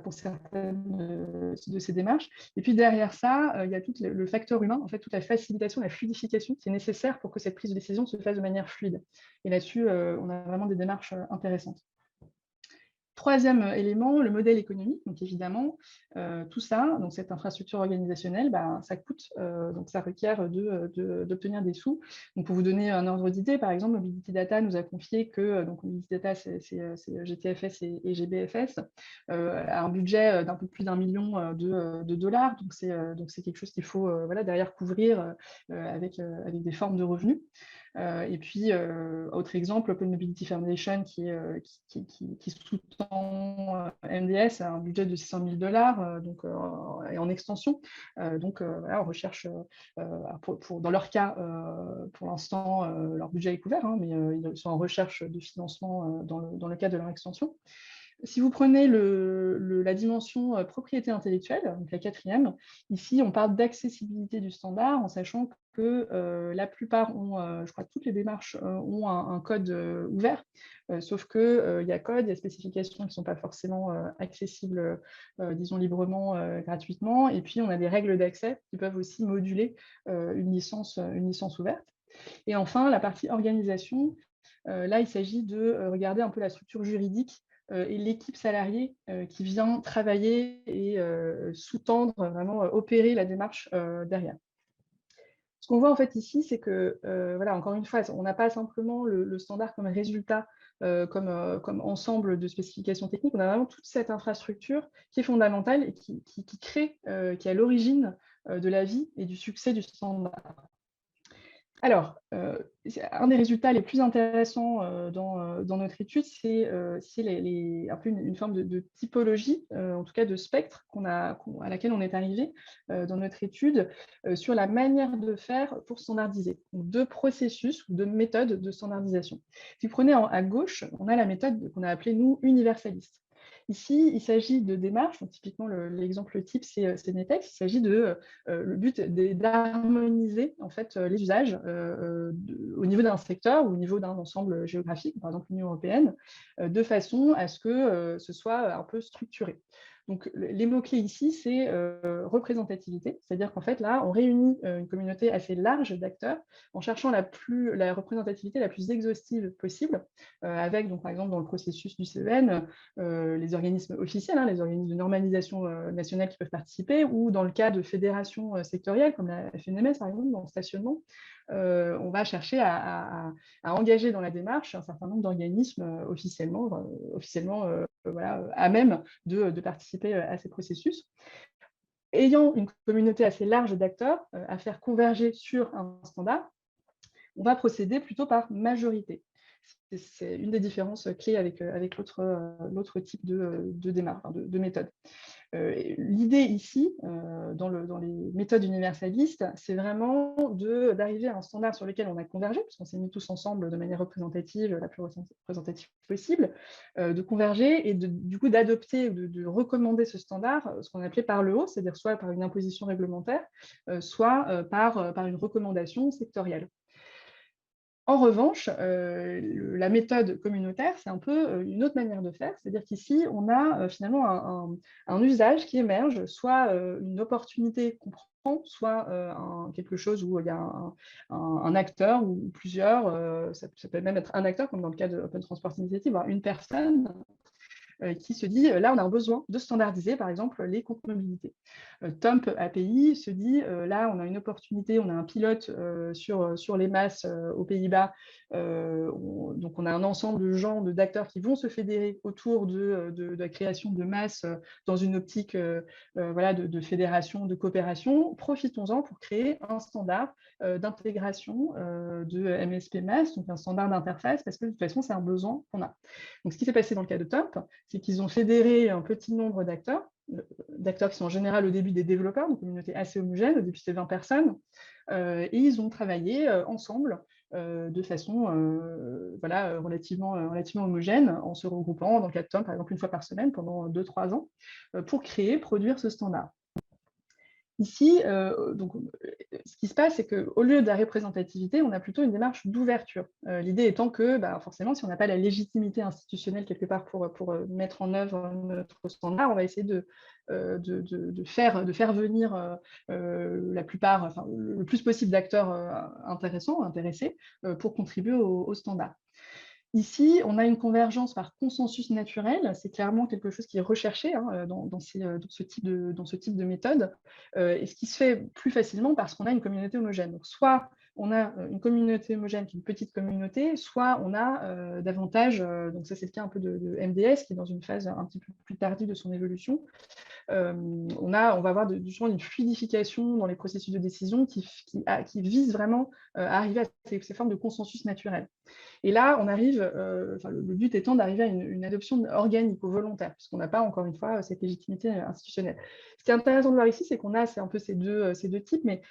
pour certaines de ces démarches. Et puis derrière ça, il y a tout le facteur humain, en fait, toute la facilitation, la fluidification qui est nécessaire pour que cette prise de décision se fasse de manière fluide. Et là-dessus, on a vraiment des démarches intéressantes. Troisième élément, le modèle économique. Donc évidemment, tout ça, donc cette infrastructure organisationnelle, ça coûte, donc ça requiert d'obtenir des sous. Donc pour vous donner un ordre d'idée, par exemple, Mobility Data nous a confié que donc Mobility Data, c'est GTFS et GBFS, a un budget d'un peu plus d'1 million de dollars. Donc c'est quelque chose qu'il faut derrière couvrir avec des formes de revenus. Et puis, autre exemple, Open Mobility Foundation qui sous-tend MDS a un budget de $600 000 donc, et en extension. Donc, voilà, on recherche, dans leur cas, pour l'instant, leur budget est couvert, hein, mais ils sont en recherche de financement dans le cadre de leur extension. Si vous prenez la dimension propriété intellectuelle, donc la 4e, ici on parle d'accessibilité du standard en sachant que la plupart ont, je crois que toutes les démarches ont un code ouvert, sauf qu'il y a code, il y a spécifications qui ne sont pas forcément accessibles, disons librement, gratuitement, et puis on a des règles d'accès qui peuvent aussi moduler une licence ouverte. Et enfin, la partie organisation, là il s'agit de regarder un peu la structure juridique et l'équipe salariée qui vient travailler et sous-tendre, vraiment opérer la démarche derrière. Ce qu'on voit en fait ici, c'est que, voilà, encore une fois, on n'a pas simplement le standard comme résultat, comme ensemble de spécifications techniques, on a vraiment toute cette infrastructure qui est fondamentale et qui crée, qui est à l'origine de la vie et du succès du standard. Alors, un des résultats les plus intéressants dans notre étude, c'est un peu une forme de typologie, en tout cas de spectre à laquelle on est arrivé dans notre étude sur la manière de faire pour standardiser. Donc, 2 processus ou 2 méthodes de standardisation. Si vous prenez à gauche, on a la méthode qu'on a appelée, nous, universaliste. Ici, il s'agit de démarches, donc typiquement l'exemple type, c'est Netex. Il s'agit le but d'harmoniser en fait les usages au niveau d'un secteur ou au niveau d'un ensemble géographique, par exemple l'Union européenne, de façon à ce que ce soit un peu structuré. Donc, les mots-clés ici, c'est représentativité, c'est-à-dire qu'en fait, là, on réunit une communauté assez large d'acteurs en cherchant la représentativité la plus exhaustive possible, avec, donc, par exemple, dans le processus du CEN, les organismes officiels, hein, les organismes de normalisation nationale qui peuvent participer, ou dans le cas de fédérations sectorielles, comme la FNMS, par exemple, dans le stationnement, on va chercher à engager dans la démarche un certain nombre d'organismes officiellement voilà, à même de participer à ces processus. Ayant une communauté assez large d'acteurs à faire converger sur un standard, on va procéder plutôt par majorité. C'est une des différences clés avec l'autre type de démarche, de méthode. L'idée ici, dans les méthodes universalistes, c'est vraiment d'arriver à un standard sur lequel on a convergé, puisqu'on s'est mis tous ensemble de manière représentative, la plus représentative possible, de converger et du coup d'adopter, de recommander ce standard, ce qu'on appelait par le haut, c'est-à-dire soit par une imposition réglementaire, soit par une recommandation sectorielle. En revanche, la méthode communautaire, c'est un peu une autre manière de faire, c'est-à-dire qu'ici, on a finalement un usage qui émerge, soit une opportunité qu'on prend, soit quelque chose où il y a un acteur ou plusieurs, ça peut même être un acteur, comme dans le cas de Open Transport Initiative, voire une personne, qui se dit, là, on a un besoin de standardiser, par exemple, les comptes mobilité. TUMP API se dit, là, on a une opportunité, on a un pilote sur les masses aux Pays-Bas, donc on a un ensemble de gens, d'acteurs qui vont se fédérer autour de la création de masses dans une optique voilà, de fédération, de coopération. Profitons-en pour créer un standard d'intégration de MSP Mass, donc un standard d'interface, parce que de toute façon, c'est un besoin qu'on a. Donc, ce qui s'est passé dans le cas de TUMP, c'est qu'ils ont fédéré un petit nombre d'acteurs qui sont en général au début des développeurs, donc une communauté assez homogène, au début c'était 20 personnes, et ils ont travaillé ensemble de façon voilà, relativement homogène, en se regroupant dans le cas de TUMP, par exemple, une fois par semaine pendant 2-3 ans, pour produire ce standard. Ici, donc, ce qui se passe, c'est qu'au lieu de la représentativité, on a plutôt une démarche d'ouverture. L'idée étant que, forcément, si on n'a pas la légitimité institutionnelle quelque part pour mettre en œuvre notre standard, on va essayer de faire venir la plupart, enfin, le plus possible d'acteurs intéressés pour contribuer au standard. Ici, on a une convergence par consensus naturel, c'est clairement quelque chose qui est recherché dans ce type de méthode, et ce qui se fait plus facilement parce qu'on a une communauté homogène. Donc, soit on a une communauté homogène qui est une petite communauté, soit on a davantage, donc ça c'est le cas un peu de MDS qui est dans une phase un petit peu plus tardive de son évolution. On va avoir justement une fluidification dans les processus de décision qui vise vraiment à arriver à ces formes de consensus naturel. Et là, on arrive, le but étant d'arriver à une adoption organique ou volontaire, puisqu'on n'a pas, encore une fois, cette légitimité institutionnelle. Ce qui est intéressant de voir ici, c'est qu'on a un peu ces deux types, mais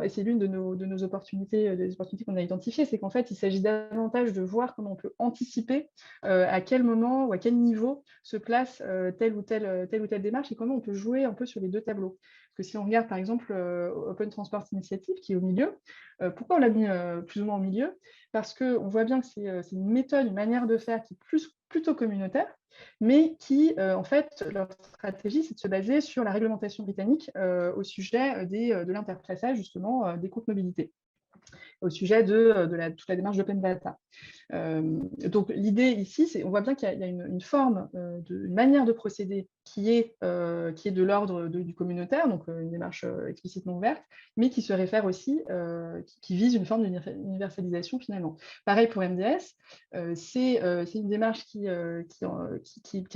et c'est l'une de nos opportunités, des opportunités qu'on a identifiées, c'est qu'en fait, il s'agit davantage de voir comment on peut anticiper à quel moment ou à quel niveau se place telle ou telle démarche et comment on peut jouer un peu sur les deux tableaux. Parce que si on regarde par exemple Open Transport Initiative qui est au milieu, pourquoi on l'a mis plus ou moins au milieu? Parce qu'on voit bien que c'est une méthode, une manière de faire qui est plutôt communautaire, mais qui, en fait, leur stratégie, c'est de se baser sur la réglementation britannique au sujet de l'interfaçage, justement, des comptes mobilité, au sujet de toute la démarche d'open data. Donc l'idée ici, c'est on voit bien qu'il y a une forme, une manière de procéder qui est de l'ordre du communautaire, donc une démarche explicitement ouverte, mais qui se réfère aussi, qui vise une forme d'universalisation finalement. Pareil pour MDS, c'est une démarche qui a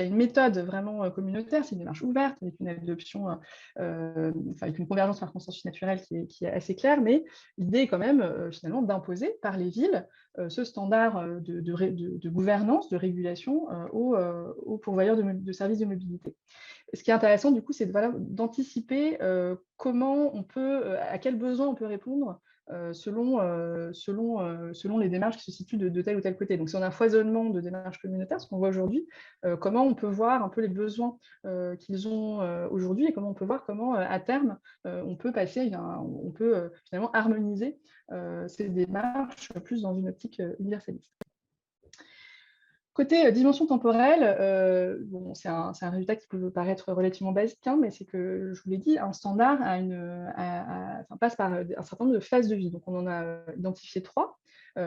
une méthode vraiment communautaire, c'est une démarche ouverte, avec une adoption, avec une convergence par consensus naturel qui est assez claire, mais l'idée est quand même finalement d'imposer par les villes ce standard de gouvernance, de régulation aux pourvoyeurs de services de mobilité. Ce qui est intéressant, du coup, c'est d'anticiper comment on peut, à quels besoins on peut répondre selon les démarches qui se situent de tel ou tel côté. Donc, si on a un foisonnement de démarches communautaires, ce qu'on voit aujourd'hui, comment on peut voir un peu les besoins qu'ils ont aujourd'hui et comment on peut voir comment, à terme, on peut finalement harmoniser ces démarches plus dans une optique universaliste. Côté dimension temporelle, c'est un résultat qui peut paraître relativement basique, hein, mais c'est que, je vous l'ai dit, un standard passe par un certain nombre de phases de vie. Donc, on en a identifié 3,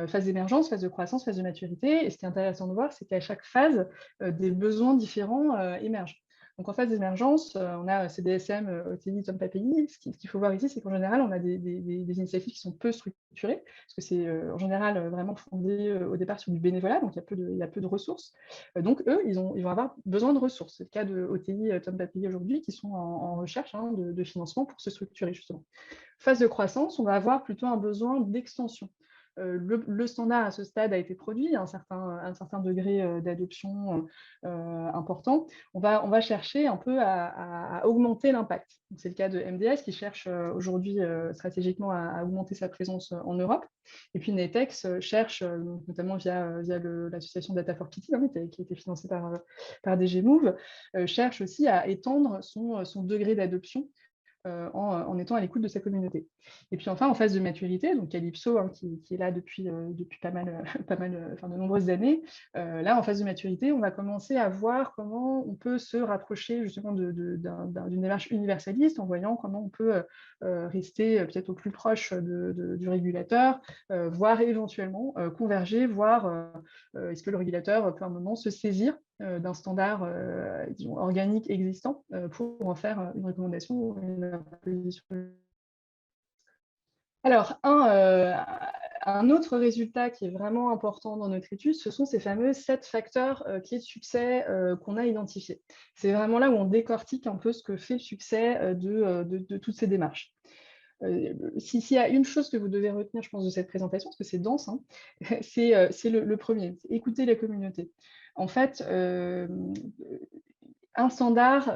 phase d'émergence, phase de croissance, phase de maturité. Et ce qui est intéressant de voir, c'est qu'à chaque phase, des besoins différents émergent. Donc, en phase d'émergence, on a CDSM, OTI, Tom PAPI. Ce qu'il faut voir ici, c'est qu'en général, on a des initiatives qui sont peu structurées, parce que c'est en général vraiment fondé au départ sur du bénévolat, donc il y a peu de ressources. Donc, eux, ils vont avoir besoin de ressources. C'est le cas de OTI, Tom PAPI aujourd'hui, qui sont en recherche de financement pour se structurer, justement. Phase de croissance, on va avoir plutôt un besoin d'extension. Le standard à ce stade a été produit, un certain degré d'adoption important. On va chercher un peu à augmenter l'impact. C'est le cas de MDS qui cherche aujourd'hui stratégiquement à augmenter sa présence en Europe. Et puis Netex cherche, notamment via l'association Data for Kitty, qui a été financée par DG Move, cherche aussi à étendre son degré d'adoption en étant à l'écoute de sa communauté. Et puis enfin, en phase de maturité, donc Calypso, qui est là depuis de nombreuses années, là, en phase de maturité, on va commencer à voir comment on peut se rapprocher justement d'une démarche universaliste, en voyant comment on peut rester peut-être au plus proche du régulateur, voire éventuellement converger, voir est-ce que le régulateur peut à un moment se saisir d'un standard disons, organique existant pour en faire une recommandation ou une imposition. Alors, un autre résultat qui est vraiment important dans notre étude, ce sont ces fameux 7 facteurs clés de succès qu'on a identifiés. C'est vraiment là où on décortique un peu ce que fait le succès de toutes ces démarches. S'il y a une chose que vous devez retenir, je pense, de cette présentation, parce que c'est dense, hein, c'est le premier, c'est écouter la communauté. En fait, un standard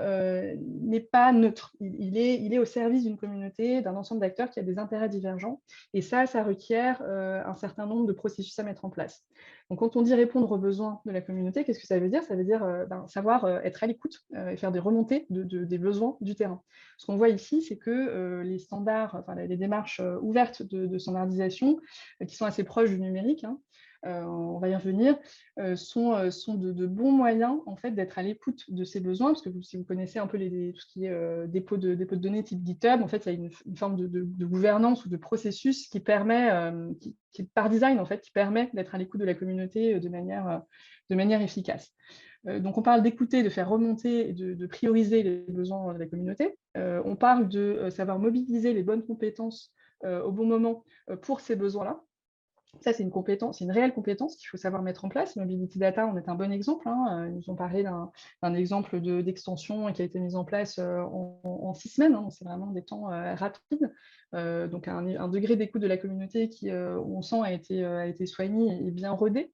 n'est pas neutre. Il est au service d'une communauté, d'un ensemble d'acteurs qui a des intérêts divergents. Et ça requiert un certain nombre de processus à mettre en place. Donc, quand on dit répondre aux besoins de la communauté, qu'est-ce que ça veut dire? Ça veut dire savoir être à l'écoute et faire des remontées des besoins du terrain. Ce qu'on voit ici, c'est que les standards, les démarches ouvertes de standardisation, qui sont assez proches du numérique, hein, on va y revenir, sont de bons moyens en fait, d'être à l'écoute de ces besoins, parce que si vous connaissez un peu tout ce qui est dépôt de données type GitHub, en fait, il y a une forme de gouvernance ou de processus qui permet, qui par design, en fait, qui permet d'être à l'écoute de la communauté de manière efficace. Donc, on parle d'écouter, de faire remonter et de prioriser les besoins de la communauté. On parle de savoir mobiliser les bonnes compétences au bon moment pour ces besoins-là. Ça, c'est une compétence, c'est une réelle compétence qu'il faut savoir mettre en place. Mobility Data en est un bon exemple, hein. Ils nous ont parlé d'un exemple d'extension qui a été mise en place en 6 semaines, hein. C'est vraiment des temps rapides. Donc un degré d'écoute de la communauté qui, on sent, a été soigné et bien rodé.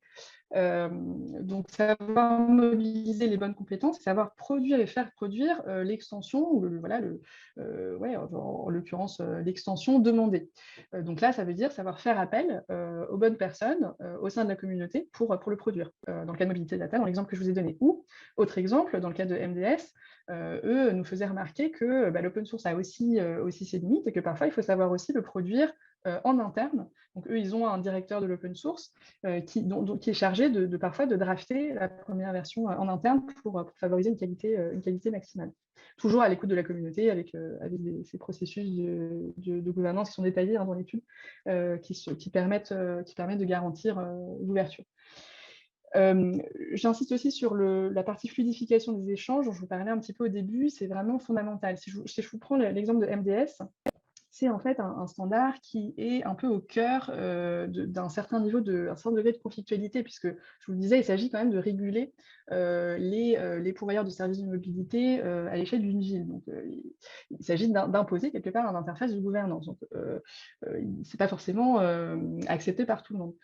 Donc, savoir mobiliser les bonnes compétences, savoir produire et faire produire l'extension, ou en l'occurrence l'extension demandée. Donc là, ça veut dire savoir faire appel aux bonnes personnes au sein de la communauté pour le produire. Dans le cas de Mobility Data, dans l'exemple que je vous ai donné. Ou, autre exemple, dans le cas de MDS, eux nous faisaient remarquer que l'open source a aussi ses limites et que parfois, il faut savoir aussi le produire en interne. Donc, eux, ils ont un directeur de l'open source qui est chargé parfois de drafter la première version en interne pour favoriser une qualité maximale. Toujours à l'écoute de la communauté, avec ces processus de gouvernance qui sont détaillés dans l'étude, qui permettent de garantir l'ouverture. J'insiste aussi sur la partie fluidification des échanges dont je vous parlais un petit peu au début, c'est vraiment fondamental. Si je vous prends l'exemple de MDS, c'est en fait un standard qui est un peu au cœur d'un certain niveau un certain degré de conflictualité, puisque, je vous le disais, il s'agit quand même de réguler les pourvoyeurs de services de mobilité à l'échelle d'une ville. Donc, il s'agit d'imposer quelque part une interface de gouvernance. Donc, ce n'est pas forcément accepté par tout le monde.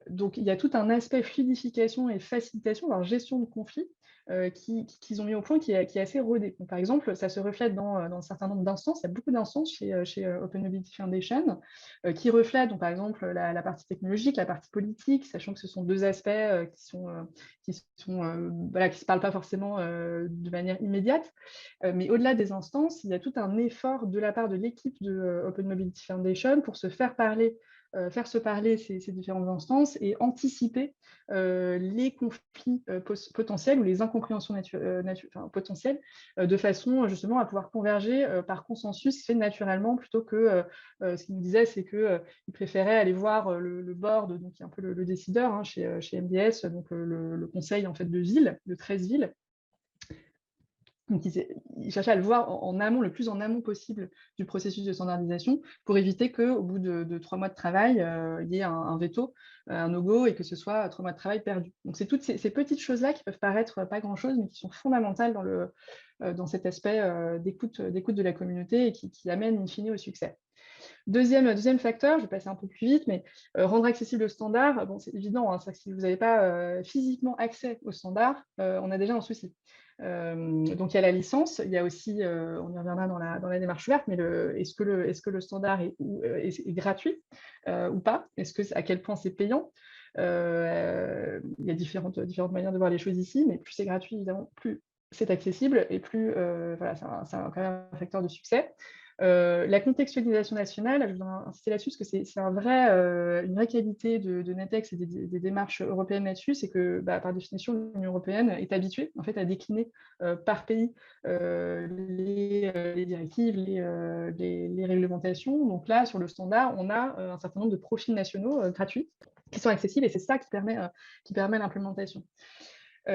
Donc, il y a tout un aspect fluidification et facilitation, voire gestion de conflits, qu'ils ont mis au point qui est assez rodé. Donc, par exemple, ça se reflète dans un certain nombre d'instances. Il y a beaucoup d'instances chez Open Mobility Foundation qui reflètent, donc, par exemple, la partie technologique, la partie politique, sachant que ce sont deux aspects qui se parlent pas forcément de manière immédiate. Mais au-delà des instances, il y a tout un effort de la part de l'équipe de Open Mobility Foundation pour faire se parler ces différentes instances et anticiper les conflits potentiels ou les incompréhensions potentielles de façon justement à pouvoir converger par consensus fait naturellement, plutôt que ce qu'il nous disait, c'est qu'il préférait aller voir le board, donc qui est un peu le décideur hein, chez MDS, donc le conseil en fait de ville, de 13 villes. Donc, il cherchait à le voir en amont, le plus en amont possible du processus de standardisation, pour éviter qu'au bout de 3 mois de travail, il y ait un veto, un no-go, et que ce soit 3 mois de travail perdus. Donc, c'est toutes ces petites choses-là qui peuvent paraître pas grand-chose, mais qui sont fondamentales dans cet aspect d'écoute de la communauté et qui amène in fine au succès. Deuxième facteur, je vais passer un peu plus vite, mais rendre accessible le standard, bon, c'est évident, hein, si vous n'avez pas physiquement accès au standard, on a déjà un souci. Donc il y a la licence, il y a aussi, on y reviendra dans la démarche ouverte, mais est-ce que le standard est gratuit ou pas? À quel point c'est payant? Il y a différentes manières de voir les choses ici, mais plus c'est gratuit, évidemment, plus c'est accessible et plus c'est quand même un facteur de succès. La contextualisation nationale, je voudrais insister là-dessus, parce que c'est une vraie qualité de NetEx et des démarches européennes là-dessus, c'est que par définition, l'Union européenne est habituée en fait, à décliner par pays les directives, les réglementations. Donc là, sur le standard, on a un certain nombre de profils nationaux gratuits qui sont accessibles, et c'est ça qui permet l'implémentation.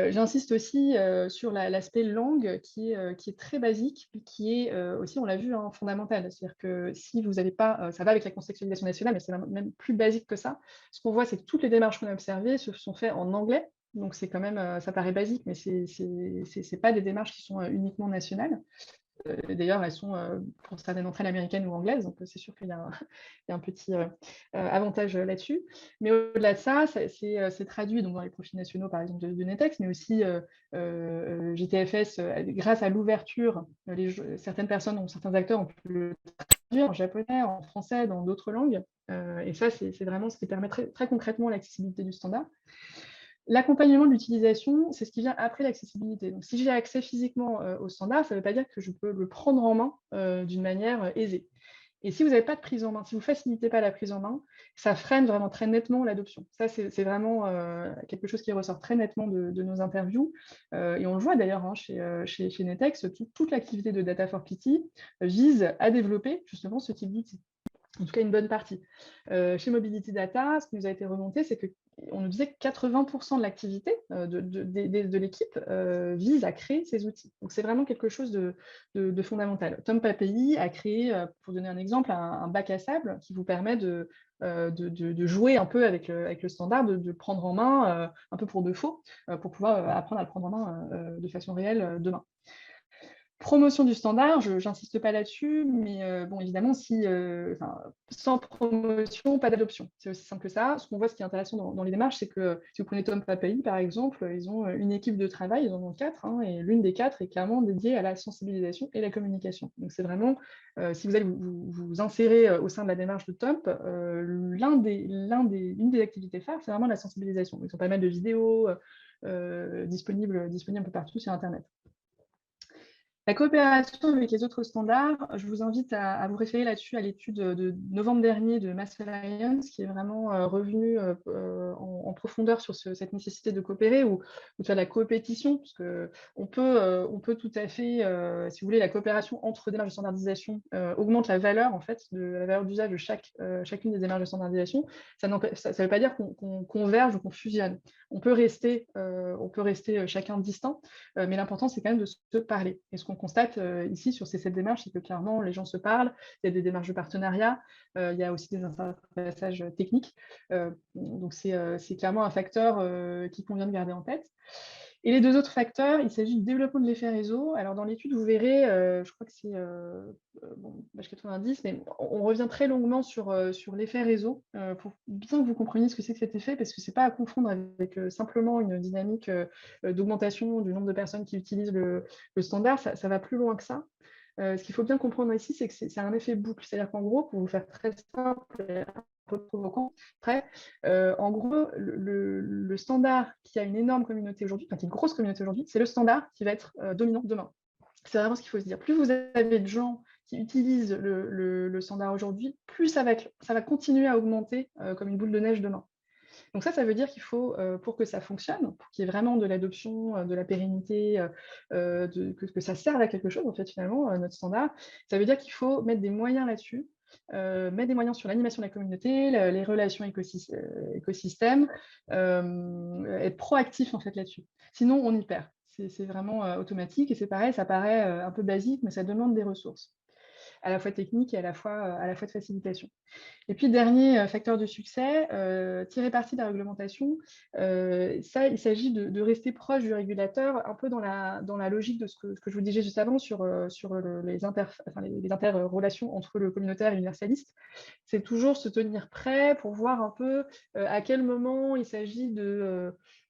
J'insiste aussi sur l'aspect langue qui est très basique, mais qui est aussi, on l'a vu, hein, fondamental. C'est-à-dire que si vous n'avez pas, ça va avec la contextualisation nationale, mais c'est même plus basique que ça. Ce qu'on voit, c'est que toutes les démarches qu'on a observées se sont faites en anglais. Donc c'est quand même, ça paraît basique, mais c'est pas des démarches qui sont uniquement nationales. D'ailleurs, elles sont pour certaines d'entre elles américaines ou anglaises, donc c'est sûr qu'il y a un petit avantage là-dessus. Mais au-delà de ça, c'est traduit donc, dans les profils nationaux, par exemple, de NetEx, mais aussi GTFS, grâce à l'ouverture, certaines personnes ou certains acteurs ont pu le traduire en japonais, en français, dans d'autres langues. Et ça, c'est vraiment ce qui permet très concrètement l'accessibilité du standard. L'accompagnement de l'utilisation, c'est ce qui vient après l'accessibilité. Donc, si j'ai accès physiquement au standard, ça ne veut pas dire que je peux le prendre en main d'une manière aisée. Et si vous n'avez pas de prise en main, si vous ne facilitez pas la prise en main, ça freine vraiment très nettement l'adoption. Ça, c'est vraiment quelque chose qui ressort très nettement de nos interviews. Et on le voit d'ailleurs hein, chez NetEx, toute l'activité de Data for Pity vise à développer justement ce type d'outils. En tout cas, une bonne partie. Chez Mobility Data, ce qui nous a été remonté, c'est que on nous disait que 80% de l'activité de l'équipe vise à créer ces outils. Donc, c'est vraiment quelque chose de fondamental. Tomp API a créé, pour donner un exemple, un bac à sable qui vous permet de jouer un peu avec le standard, de prendre en main, un peu pour de faux, pour pouvoir apprendre à le prendre en main de façon réelle demain. Promotion du standard, je n'insiste pas là-dessus, mais bon, évidemment, sans promotion, pas d'adoption. C'est aussi simple que ça. Ce qu'on voit, ce qui est intéressant dans les démarches, c'est que si vous prenez Tomp API, par exemple, ils ont une équipe de travail, ils en ont 4, hein, et l'une des 4 est clairement dédiée à la sensibilisation et la communication. Donc, c'est vraiment, si vous allez vous insérer au sein de la démarche de Tomp, l'une des activités phares, c'est vraiment la sensibilisation. Ils ont pas mal de vidéos disponibles un peu partout sur Internet. La coopération avec les autres standards, je vous invite à vous référer là-dessus à l'étude de novembre dernier de Mass Alliance, qui est vraiment revenue en profondeur sur cette nécessité de coopérer ou de faire de la coopétition, parce qu'on peut tout à fait, si vous voulez, la coopération entre démarches de standardisation augmente la valeur, en fait, de la valeur d'usage de chacune des démarches de standardisation. Ça ne veut pas dire qu'on converge ou qu'on fusionne. On peut rester chacun distinct, mais l'important, c'est quand même de se parler. Et ce qu'on constate ici sur ces 7 démarches, c'est que clairement, les gens se parlent, il y a des démarches de partenariat, il y a aussi des interfaçages techniques. Donc, c'est clairement un facteur qu'il convient de garder en tête. Et les 2 autres facteurs, il s'agit du développement de l'effet réseau. Alors, dans l'étude, vous verrez, je crois que c'est page 90, mais on revient très longuement sur l'effet réseau pour bien que vous compreniez ce que c'est que cet effet, parce que ce n'est pas à confondre avec simplement une dynamique d'augmentation du nombre de personnes qui utilisent le standard. Ça va plus loin que ça. Ce qu'il faut bien comprendre ici, c'est que c'est un effet boucle. C'est-à-dire qu'en gros, pour vous faire très simple et un peu provoquant, en gros, le standard qui a une énorme communauté aujourd'hui, enfin qui a une grosse communauté aujourd'hui, c'est le standard qui va être dominant demain. C'est vraiment ce qu'il faut se dire. Plus vous avez de gens qui utilisent le standard aujourd'hui, plus ça va continuer à augmenter comme une boule de neige demain. Donc ça veut dire qu'il faut, pour que ça fonctionne, pour qu'il y ait vraiment de l'adoption, de la pérennité, que ça serve à quelque chose, en fait, finalement, notre standard, ça veut dire qu'il faut mettre des moyens là-dessus, mettre des moyens sur l'animation de la communauté, les relations écosystèmes, être proactif, en fait, là-dessus. Sinon, on y perd. C'est vraiment automatique et c'est pareil, ça paraît un peu basique, mais ça demande des ressources, à la fois techniques et à la fois de facilitation. Et puis, dernier facteur de succès, tirer parti de la réglementation. Il s'agit de rester proche du régulateur, un peu dans la logique de ce que je vous disais juste avant sur les interrelations entre le communautaire et l'universaliste. C'est toujours se tenir prêt pour voir un peu à quel moment il s'agit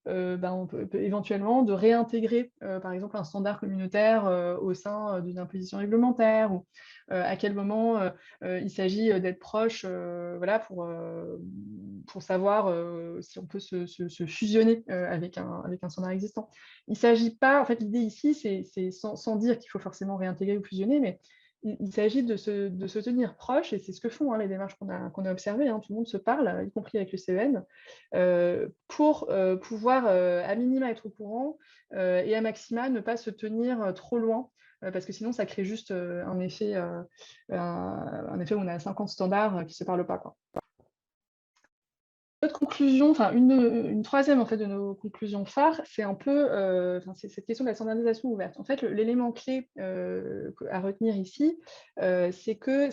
on peut éventuellement de réintégrer, par exemple, un standard communautaire au sein d'une imposition réglementaire, ou à quel moment il s'agit d'être proche voilà, pour savoir si on peut se fusionner avec un standard existant. Il ne s'agit pas, en fait, l'idée ici, c'est sans dire qu'il faut forcément réintégrer ou fusionner, mais il s'agit de se tenir proche, et c'est ce que font les démarches qu'on a observées. Tout le monde se parle, y compris avec le CEN, pour pouvoir à minima être au courant et à maxima ne pas se tenir trop loin, parce que sinon ça crée juste un effet où on a 50 standards qui ne se parlent pas, quoi. Notre conclusion, enfin une troisième en fait de nos conclusions phares, c'est un peu c'est cette question de la standardisation ouverte. En fait, l'élément clé à retenir ici, c'est que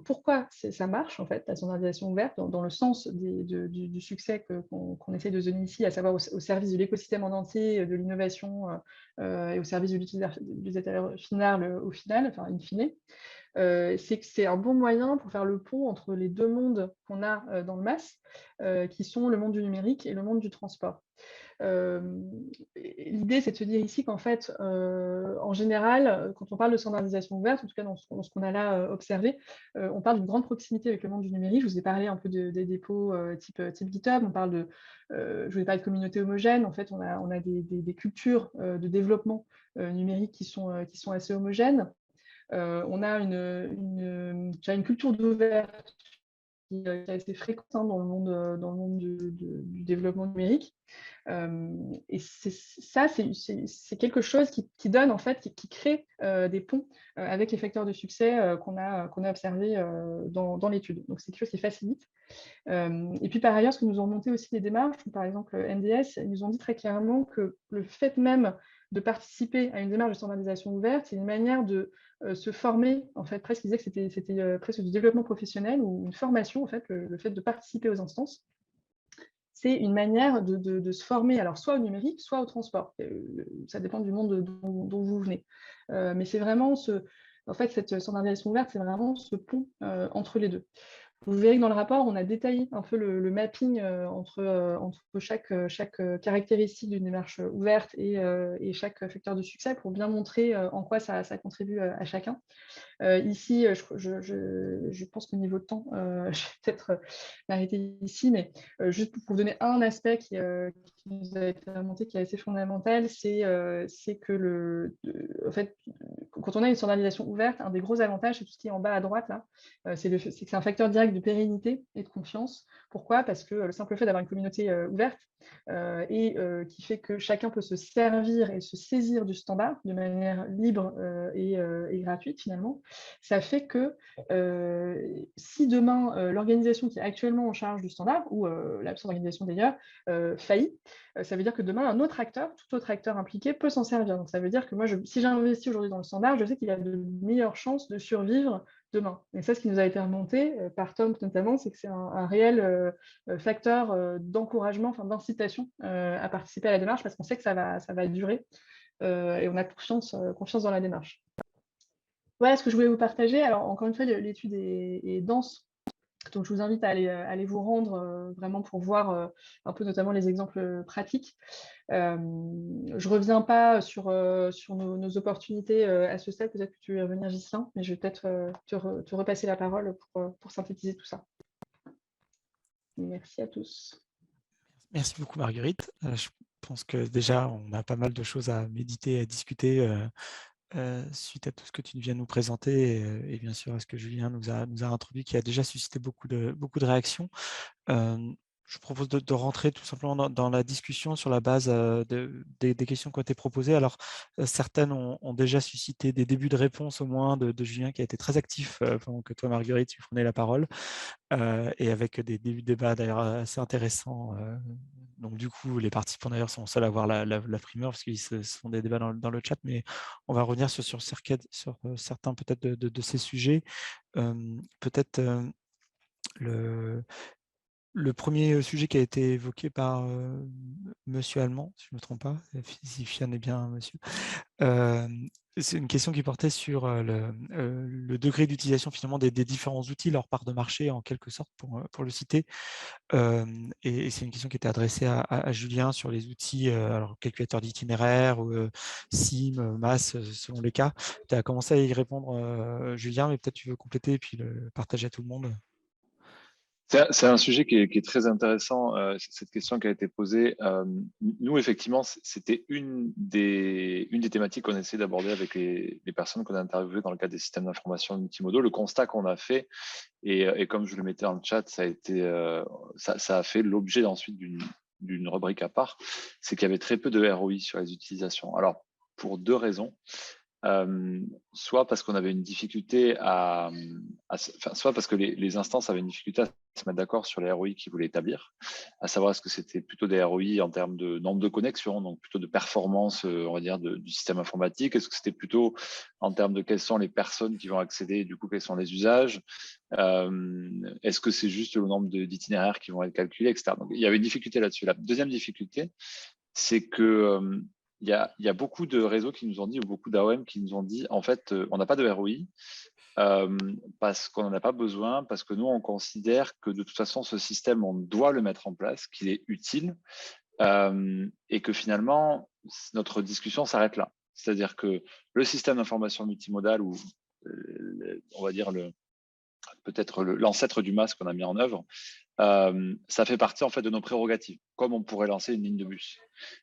pourquoi ça marche en fait la standardisation ouverte dans le sens du succès qu'on essaie de donner ici, à savoir au service de l'écosystème en entier, de l'innovation et au service de l'utilisateur final au final, enfin in fine. C'est que c'est un bon moyen pour faire le pont entre les 2 mondes qu'on a dans le MAS, qui sont le monde du numérique et le monde du transport. L'idée, c'est de se dire ici qu'en fait, en général, quand on parle de standardisation ouverte, en tout cas dans ce qu'on a là observé, on parle d'une grande proximité avec le monde du numérique. Je vous ai parlé un peu des dépôts type GitHub, on parle je vous ai parlé de communautés homogènes. En fait, on a des cultures de développement numérique qui sont assez homogènes. On a déjà une culture d'ouverture qui est assez fréquente dans le monde du développement numérique. Et c'est quelque chose qui donne, en fait, qui crée des ponts avec les facteurs de succès qu'on a observés dans l'étude. Donc, c'est quelque chose qui facilite. Et puis, par ailleurs, ce que nous ont monté aussi les démarches, par exemple MDS, ils nous ont dit très clairement que le fait même de participer à une démarche de standardisation ouverte, c'est une manière de se former, en fait, presque, ils disaient que c'était presque du développement professionnel ou une formation, en fait, le fait de participer aux instances. C'est une manière de se former, alors soit au numérique, soit au transport. Ça dépend du monde dont vous venez. Mais c'est vraiment en fait, cette standardisation ouverte, c'est vraiment ce pont entre les deux. Vous verrez que dans le rapport, on a détaillé un peu le mapping entre chaque caractéristique d'une démarche ouverte et chaque facteur de succès pour bien montrer en quoi ça contribue à chacun. Ici, je pense qu'au niveau de temps, je vais peut-être m'arrêter ici, mais juste pour vous donner un aspect qui nous a été remonté, qui est assez fondamental, c'est que en fait, quand on a une standardisation ouverte, un des gros avantages, c'est tout ce qui est en bas à droite, là, c'est que c'est un facteur direct de pérennité et de confiance. Pourquoi? Parce que le simple fait d'avoir une communauté ouverte et qui fait que chacun peut se servir et se saisir du standard de manière libre et gratuite, finalement, ça fait que si demain, l'organisation qui est actuellement en charge du standard, ou l'absence d'organisation d'ailleurs, faillit, ça veut dire que demain, un autre acteur, tout autre acteur impliqué, peut s'en servir. Donc ça veut dire que moi, si j'investis aujourd'hui dans le standard, je sais qu'il y a de meilleures chances de survivre demain. Et ça, ce qui nous a été remonté par Tom notamment, c'est que c'est un réel facteur d'encouragement, enfin d'incitation à participer à la démarche, parce qu'on sait que ça va durer et on a confiance dans la démarche. Voilà ce que je voulais vous partager. Alors, encore une fois, l'étude est dense. Donc, je vous invite à aller vous rendre vraiment pour voir un peu notamment les exemples pratiques. Je ne reviens pas sur nos opportunités à ce stade. Peut-être que tu veux y revenir, Ghislain, mais je vais peut-être te repasser la parole pour synthétiser tout ça. Merci à tous. Merci beaucoup, Marguerite. Je pense que déjà, on a pas mal de choses à méditer, à discuter suite à tout ce que tu viens de nous présenter et bien sûr à ce que Julien nous a introduit, qui a déjà suscité beaucoup de réactions. Je propose de rentrer tout simplement dans la discussion sur la base des questions qui ont été proposées. Alors, certaines ont déjà suscité des débuts de réponse, au moins, de Julien, qui a été très actif pendant que toi, Marguerite, tu prenais la parole, et avec des débuts de débat d'ailleurs assez intéressants. Donc, du coup, les participants d'ailleurs sont seuls à avoir la primeur, parce qu'ils se font des débats dans le chat, mais on va revenir sur certains peut-être de ces sujets. Peut-être le premier sujet qui a été évoqué par Monsieur Allemand, si je ne me trompe pas, si Fian est bien monsieur, c'est une question qui portait sur le degré d'utilisation finalement des différents outils, leur part de marché en quelque sorte, pour le citer. Et c'est une question qui était adressée à Julien sur les outils, alors calculateur d'itinéraire, SIM, MAS, selon les cas. Tu as commencé à y répondre, Julien, mais peut-être tu veux compléter et puis le partager à tout le monde. C'est un sujet qui est très intéressant, cette question qui a été posée. Nous, effectivement, c'était une des thématiques qu'on essaie d'aborder avec les personnes qu'on a interviewées dans le cadre des systèmes d'information multimodaux. Le constat qu'on a fait, et comme je le mettais dans le chat, ça a fait l'objet ensuite d'une rubrique à part, c'est qu'il y avait très peu de ROI sur les utilisations. Alors, pour deux raisons. Soit parce qu'on avait une difficulté soit parce que les instances avaient une difficulté à se mettre d'accord sur les ROI qu'ils voulaient établir, à savoir est-ce que c'était plutôt des ROI en termes de nombre de connexions, donc plutôt de performance, on va dire, du système informatique, est-ce que c'était plutôt en termes de quelles sont les personnes qui vont accéder, et du coup quels sont les usages, est-ce que c'est juste le nombre d'itinéraires qui vont être calculés, etc. Donc il y avait une difficulté là-dessus. La deuxième difficulté, c'est que il y a beaucoup de réseaux qui nous ont dit, ou beaucoup d'AOM qui nous ont dit, en fait, on n'a pas de ROI parce qu'on n'en a pas besoin, parce que nous, on considère que de toute façon, ce système, on doit le mettre en place, qu'il est utile, et que finalement, notre discussion s'arrête là. C'est-à-dire que le système d'information multimodale, ou on va dire peut-être l'ancêtre du MAS qu'on a mis en œuvre, ça fait partie en fait de nos prérogatives, comme on pourrait lancer une ligne de bus.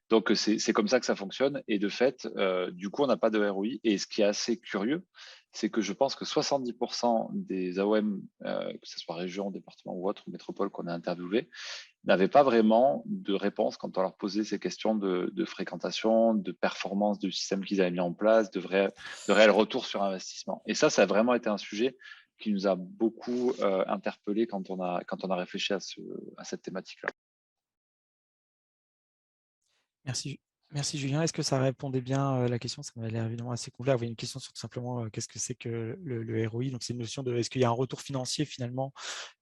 Donc c'est comme ça que ça fonctionne, et de fait, du coup, on n'a pas de ROI. Et ce qui est assez curieux, c'est que je pense que 70% des AOM, que ce soit région, département ou autre, ou métropole qu'on a interviewé, n'avaient pas vraiment de réponse quand on leur posait ces questions de fréquentation, de performance du système qu'ils avaient mis en place, de réel retour sur investissement. Et ça a vraiment été un sujet qui nous a beaucoup interpellés quand on a réfléchi à cette thématique-là. Merci Julien. Est-ce que ça répondait bien à la question? Ça m'avait l'air évidemment assez complet. Il y avait une question sur tout simplement qu'est-ce que c'est que le ROI. Donc c'est une notion de est-ce qu'il y a un retour financier finalement,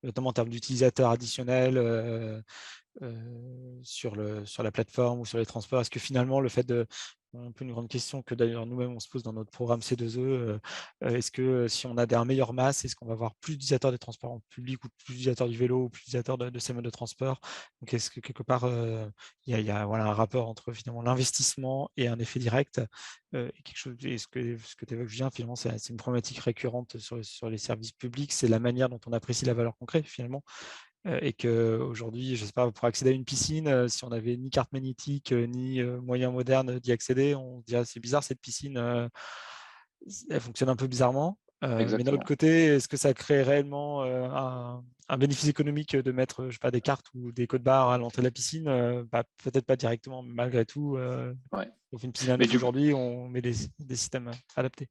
notamment en termes d'utilisateurs additionnels sur la plateforme ou sur les transports. Est-ce que finalement le fait de un peu une grande question que d'ailleurs nous-mêmes on se pose dans notre programme C2E, est-ce que si on a un meilleur masse, est-ce qu'on va avoir plus d'utilisateurs des transports en public ou plus d'utilisateurs du vélo ou plus d'utilisateurs de ces modes de transport? Donc est-ce que quelque part il y a voilà, un rapport entre finalement l'investissement et un effet direct et quelque chose, et ce que tu évoques Julien, finalement c'est une problématique récurrente sur les services publics, c'est la manière dont on apprécie la valeur concrète finalement. Et qu'aujourd'hui, je ne sais pas, pour accéder à une piscine, si on n'avait ni carte magnétique, ni moyen moderne d'y accéder, on se dirait c'est bizarre cette piscine, elle fonctionne un peu bizarrement. Mais d'un autre Exactement. côté, est-ce que ça crée réellement un bénéfice économique de mettre, je sais pas, des cartes ou des codes barres à l'entrée de la piscine? Peut-être pas directement, mais malgré tout, Ouais. on fait une piscine à Mais neuf aujourd'hui, on met des systèmes adaptés.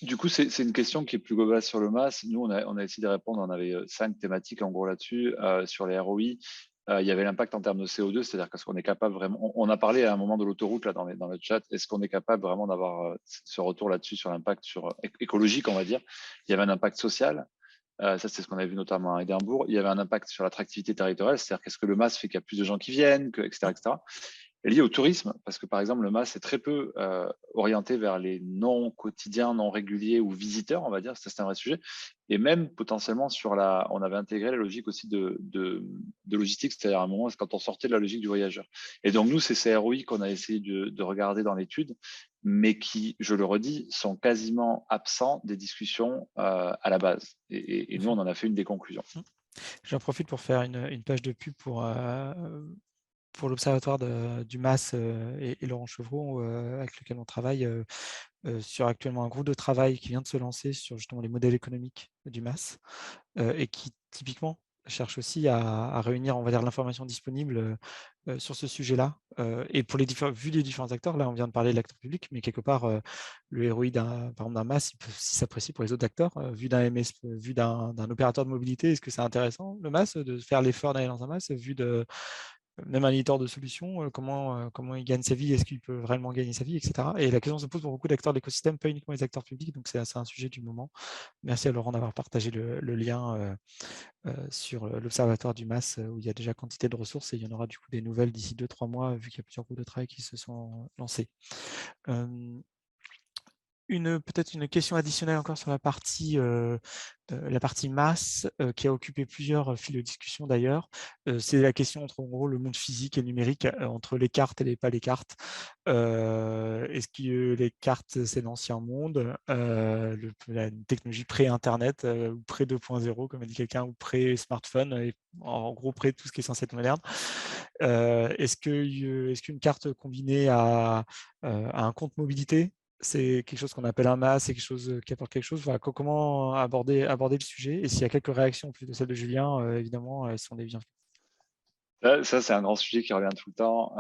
du coup, c'est une question qui est plus globale sur le MAS. Nous, on a essayé de répondre. On avait 5 thématiques en gros là-dessus. Sur les ROI, il y avait l'impact en termes de CO2, c'est-à-dire qu'est-ce qu'on est capable vraiment. On a parlé à un moment de l'autoroute là dans le chat. Est-ce qu'on est capable vraiment d'avoir ce retour là-dessus sur l'impact écologique, on va dire. Il y avait un impact social. Ça, c'est ce qu'on avait vu notamment à Édimbourg. Il y avait un impact sur l'attractivité territoriale, c'est-à-dire qu'est-ce que le MAS fait qu'il y a plus de gens qui viennent, etc., etc. Lié au tourisme, parce que par exemple, le MAS est très peu orienté vers les non quotidiens, non réguliers ou visiteurs, on va dire, ça c'est un vrai sujet. Et même potentiellement on avait intégré la logique aussi de logistique, c'est-à-dire à un moment, c'est quand on sortait de la logique du voyageur. Et donc nous, c'est ces ROI qu'on a essayé de regarder dans l'étude, mais qui, je le redis, sont quasiment absents des discussions à la base. Et nous, on en a fait une des conclusions. J'en profite pour faire une page de pub pour l'Observatoire du MAS et Laurent Chevreau, avec lequel on travaille sur actuellement un groupe de travail qui vient de se lancer sur justement les modèles économiques du MAS et qui typiquement cherche aussi à réunir, on va dire, l'information disponible sur ce sujet-là. Et pour vu les différents acteurs, là on vient de parler de l'acteur public, mais quelque part le ROI par exemple d'un MAS, il peut aussi s'apprécier pour les autres acteurs. Vu d'un MS, vu d'un opérateur de mobilité, est-ce que c'est intéressant le MAS de faire l'effort d'aller dans un MAS, vu de même un éditeur de solutions, comment il gagne sa vie, est-ce qu'il peut vraiment gagner sa vie, etc. Et la question se pose pour beaucoup d'acteurs de l'écosystème, pas uniquement les acteurs publics, donc c'est un sujet du moment. Merci à Laurent d'avoir partagé le lien sur l'Observatoire du MAS, où il y a déjà quantité de ressources, et il y en aura du coup des nouvelles d'ici 2-3 mois, vu qu'il y a plusieurs groupes de travail qui se sont lancés. Peut-être une question additionnelle encore sur la partie masse qui a occupé plusieurs fils de discussion d'ailleurs. C'est la question entre en gros le monde physique et numérique, entre les cartes et les pas les cartes. Est-ce que les cartes c'est l'ancien monde, la technologie pré-internet ou pré-2.0 comme a dit quelqu'un, ou pré-smartphone, et en gros pré tout ce qui est censé être moderne. Est-ce qu'une carte combinée à un compte mobilité, c'est quelque chose qu'on appelle un MAS, c'est quelque chose qui apporte quelque chose? Voilà, comment aborder le sujet? Et s'il y a quelques réactions plus de celles de Julien, évidemment, elles sont des bienvenues. Ça, c'est un grand sujet qui revient tout le temps.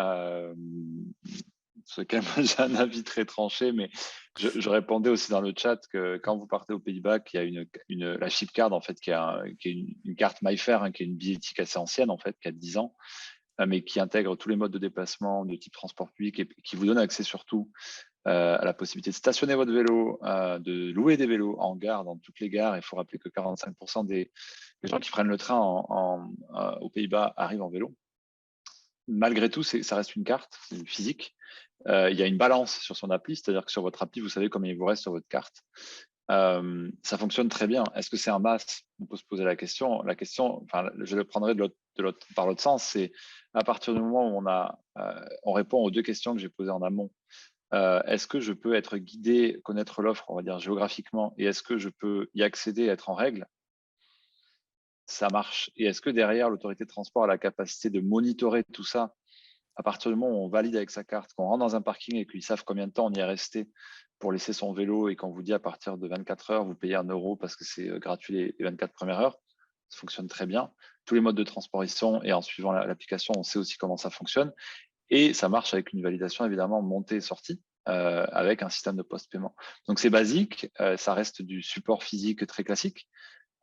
Sur lequel j'ai un avis très tranché, mais je répondais aussi dans le chat que quand vous partez aux Pays-Bas, qu'il y a la chipcard en fait, qui est une carte MyFair, qui est une billettique assez ancienne en fait, qui a 10 ans, mais qui intègre tous les modes de déplacement de type transport public et qui vous donne accès surtout à la possibilité de stationner votre vélo, de louer des vélos en gare, dans toutes les gares. Il faut rappeler que 45% des gens qui prennent le train aux Pays-Bas arrivent en vélo. Malgré tout, ça reste une carte physique. Il y a une balance sur son appli, c'est-à-dire que sur votre appli, vous savez combien il vous reste sur votre carte. Ça fonctionne très bien. Est-ce que c'est un MAS? On peut se poser la question. Enfin, je le prendrai par l'autre sens, c'est à partir du moment où on répond aux deux questions que j'ai posées en amont. Est-ce que je peux être guidé, connaître l'offre, on va dire géographiquement, et est-ce que je peux y accéder, être en règle? Ça marche. Et est-ce que derrière, l'autorité de transport a la capacité de monitorer tout ça À partir du moment où on valide avec sa carte, qu'on rentre dans un parking et qu'ils savent combien de temps on y est resté pour laisser son vélo et qu'on vous dit à partir de 24 heures, vous payez 1 € parce que c'est gratuit les 24 premières heures, ça fonctionne très bien. Tous les modes de transport y sont et en suivant l'application, on sait aussi comment ça fonctionne. Et ça marche avec une validation évidemment montée et sortie avec un système de post-paiement. Donc c'est basique, ça reste du support physique très classique,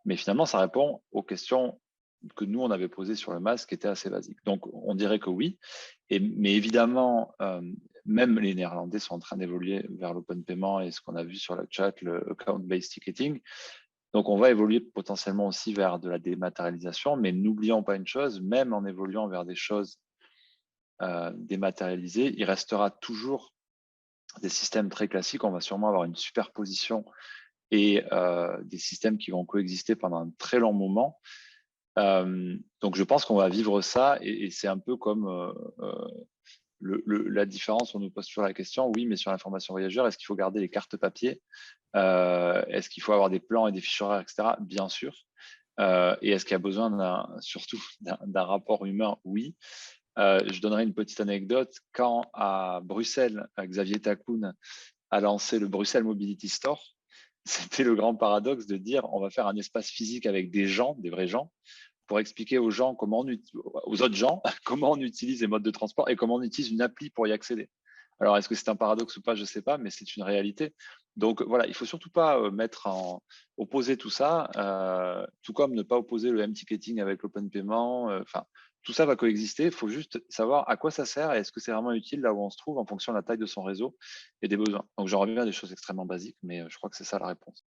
mais finalement ça répond aux questions que nous on avait posées sur le MAS qui étaient assez basiques. Donc on dirait que oui, mais évidemment même les Néerlandais sont en train d'évoluer vers l'open payment et ce qu'on a vu sur le chat, le account-based ticketing. Donc on va évoluer potentiellement aussi vers de la dématérialisation, mais n'oublions pas une chose, même en évoluant vers des choses dématérialisé, il restera toujours des systèmes très classiques. On va sûrement avoir une superposition et des systèmes qui vont coexister pendant un très long moment. Donc je pense qu'on va vivre ça et c'est un peu comme la différence. On nous pose toujours la question, oui, mais sur l'information voyageur, est-ce qu'il faut garder les cartes papier, est-ce qu'il faut avoir des plans et des fiches horaires, etc. Bien sûr. Et est-ce qu'il y a besoin surtout d'un rapport humain? Oui. Je donnerai une petite anecdote. Quand à Bruxelles, Xavier Takoun a lancé le Bruxelles Mobility Store, c'était le grand paradoxe de dire on va faire un espace physique avec des gens, des vrais gens, pour expliquer aux gens aux autres gens comment on utilise les modes de transport et comment on utilise une appli pour y accéder. Alors, est-ce que c'est un paradoxe ou pas? Je ne sais pas, mais c'est une réalité. Donc voilà, il ne faut surtout pas opposer tout ça, tout comme ne pas opposer le M-ticketing avec l'open payment. Enfin, tout ça va coexister. Il faut juste savoir à quoi ça sert et est-ce que c'est vraiment utile là où on se trouve en fonction de la taille de son réseau et des besoins. Donc j'en reviens à des choses extrêmement basiques, mais je crois que c'est ça la réponse.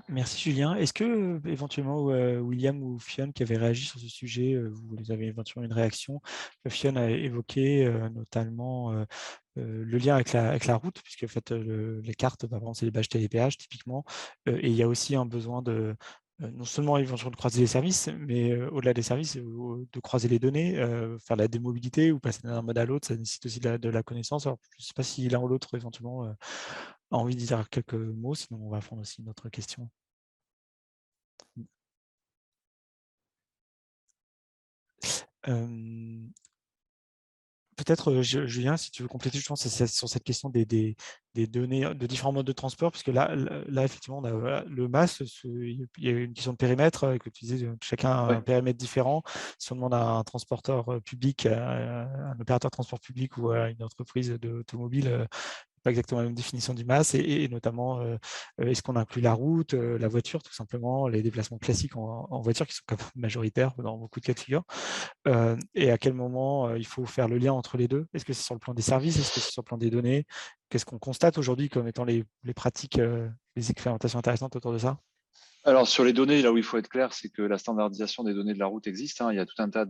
Merci Julien. Est-ce que éventuellement William ou Fionn qui avaient réagi sur ce sujet, vous avez éventuellement une réaction? Fionn a évoqué notamment le lien avec la route, puisque en fait, les cartes, bah, c'est les badges télépéage typiquement, et il y a aussi un besoin de non seulement éventuellement de croiser les services, mais au-delà des services, de croiser les données, faire la démobilité ou passer d'un mode à l'autre, ça nécessite aussi de la connaissance. Alors, je ne sais pas si l'un ou l'autre éventuellement a envie de dire quelques mots, sinon on va prendre aussi une autre question. Peut-être, Julien, si tu veux compléter justement sur cette question des données de différents modes de transport, parce que là effectivement, on a le MAS, il y a une question de périmètre, que tu disais, chacun a Ouais. un périmètre différent. Si on demande à un transporteur public, un opérateur de transport public ou à une entreprise d'automobile, pas exactement la même définition du MAS, et notamment est-ce qu'on inclut la route, la voiture, tout simplement, les déplacements classiques en voiture qui sont quand même majoritaires dans beaucoup de cas de figure. Et à quel moment il faut faire le lien entre les deux? Est-ce que c'est sur le plan des services? Est-ce que c'est sur le plan des données? Qu'est-ce qu'on constate aujourd'hui comme étant les pratiques, les expérimentations intéressantes autour de ça? Alors, sur les données, là où il faut être clair, c'est que la standardisation des données de la route existe. Il y a tout un tas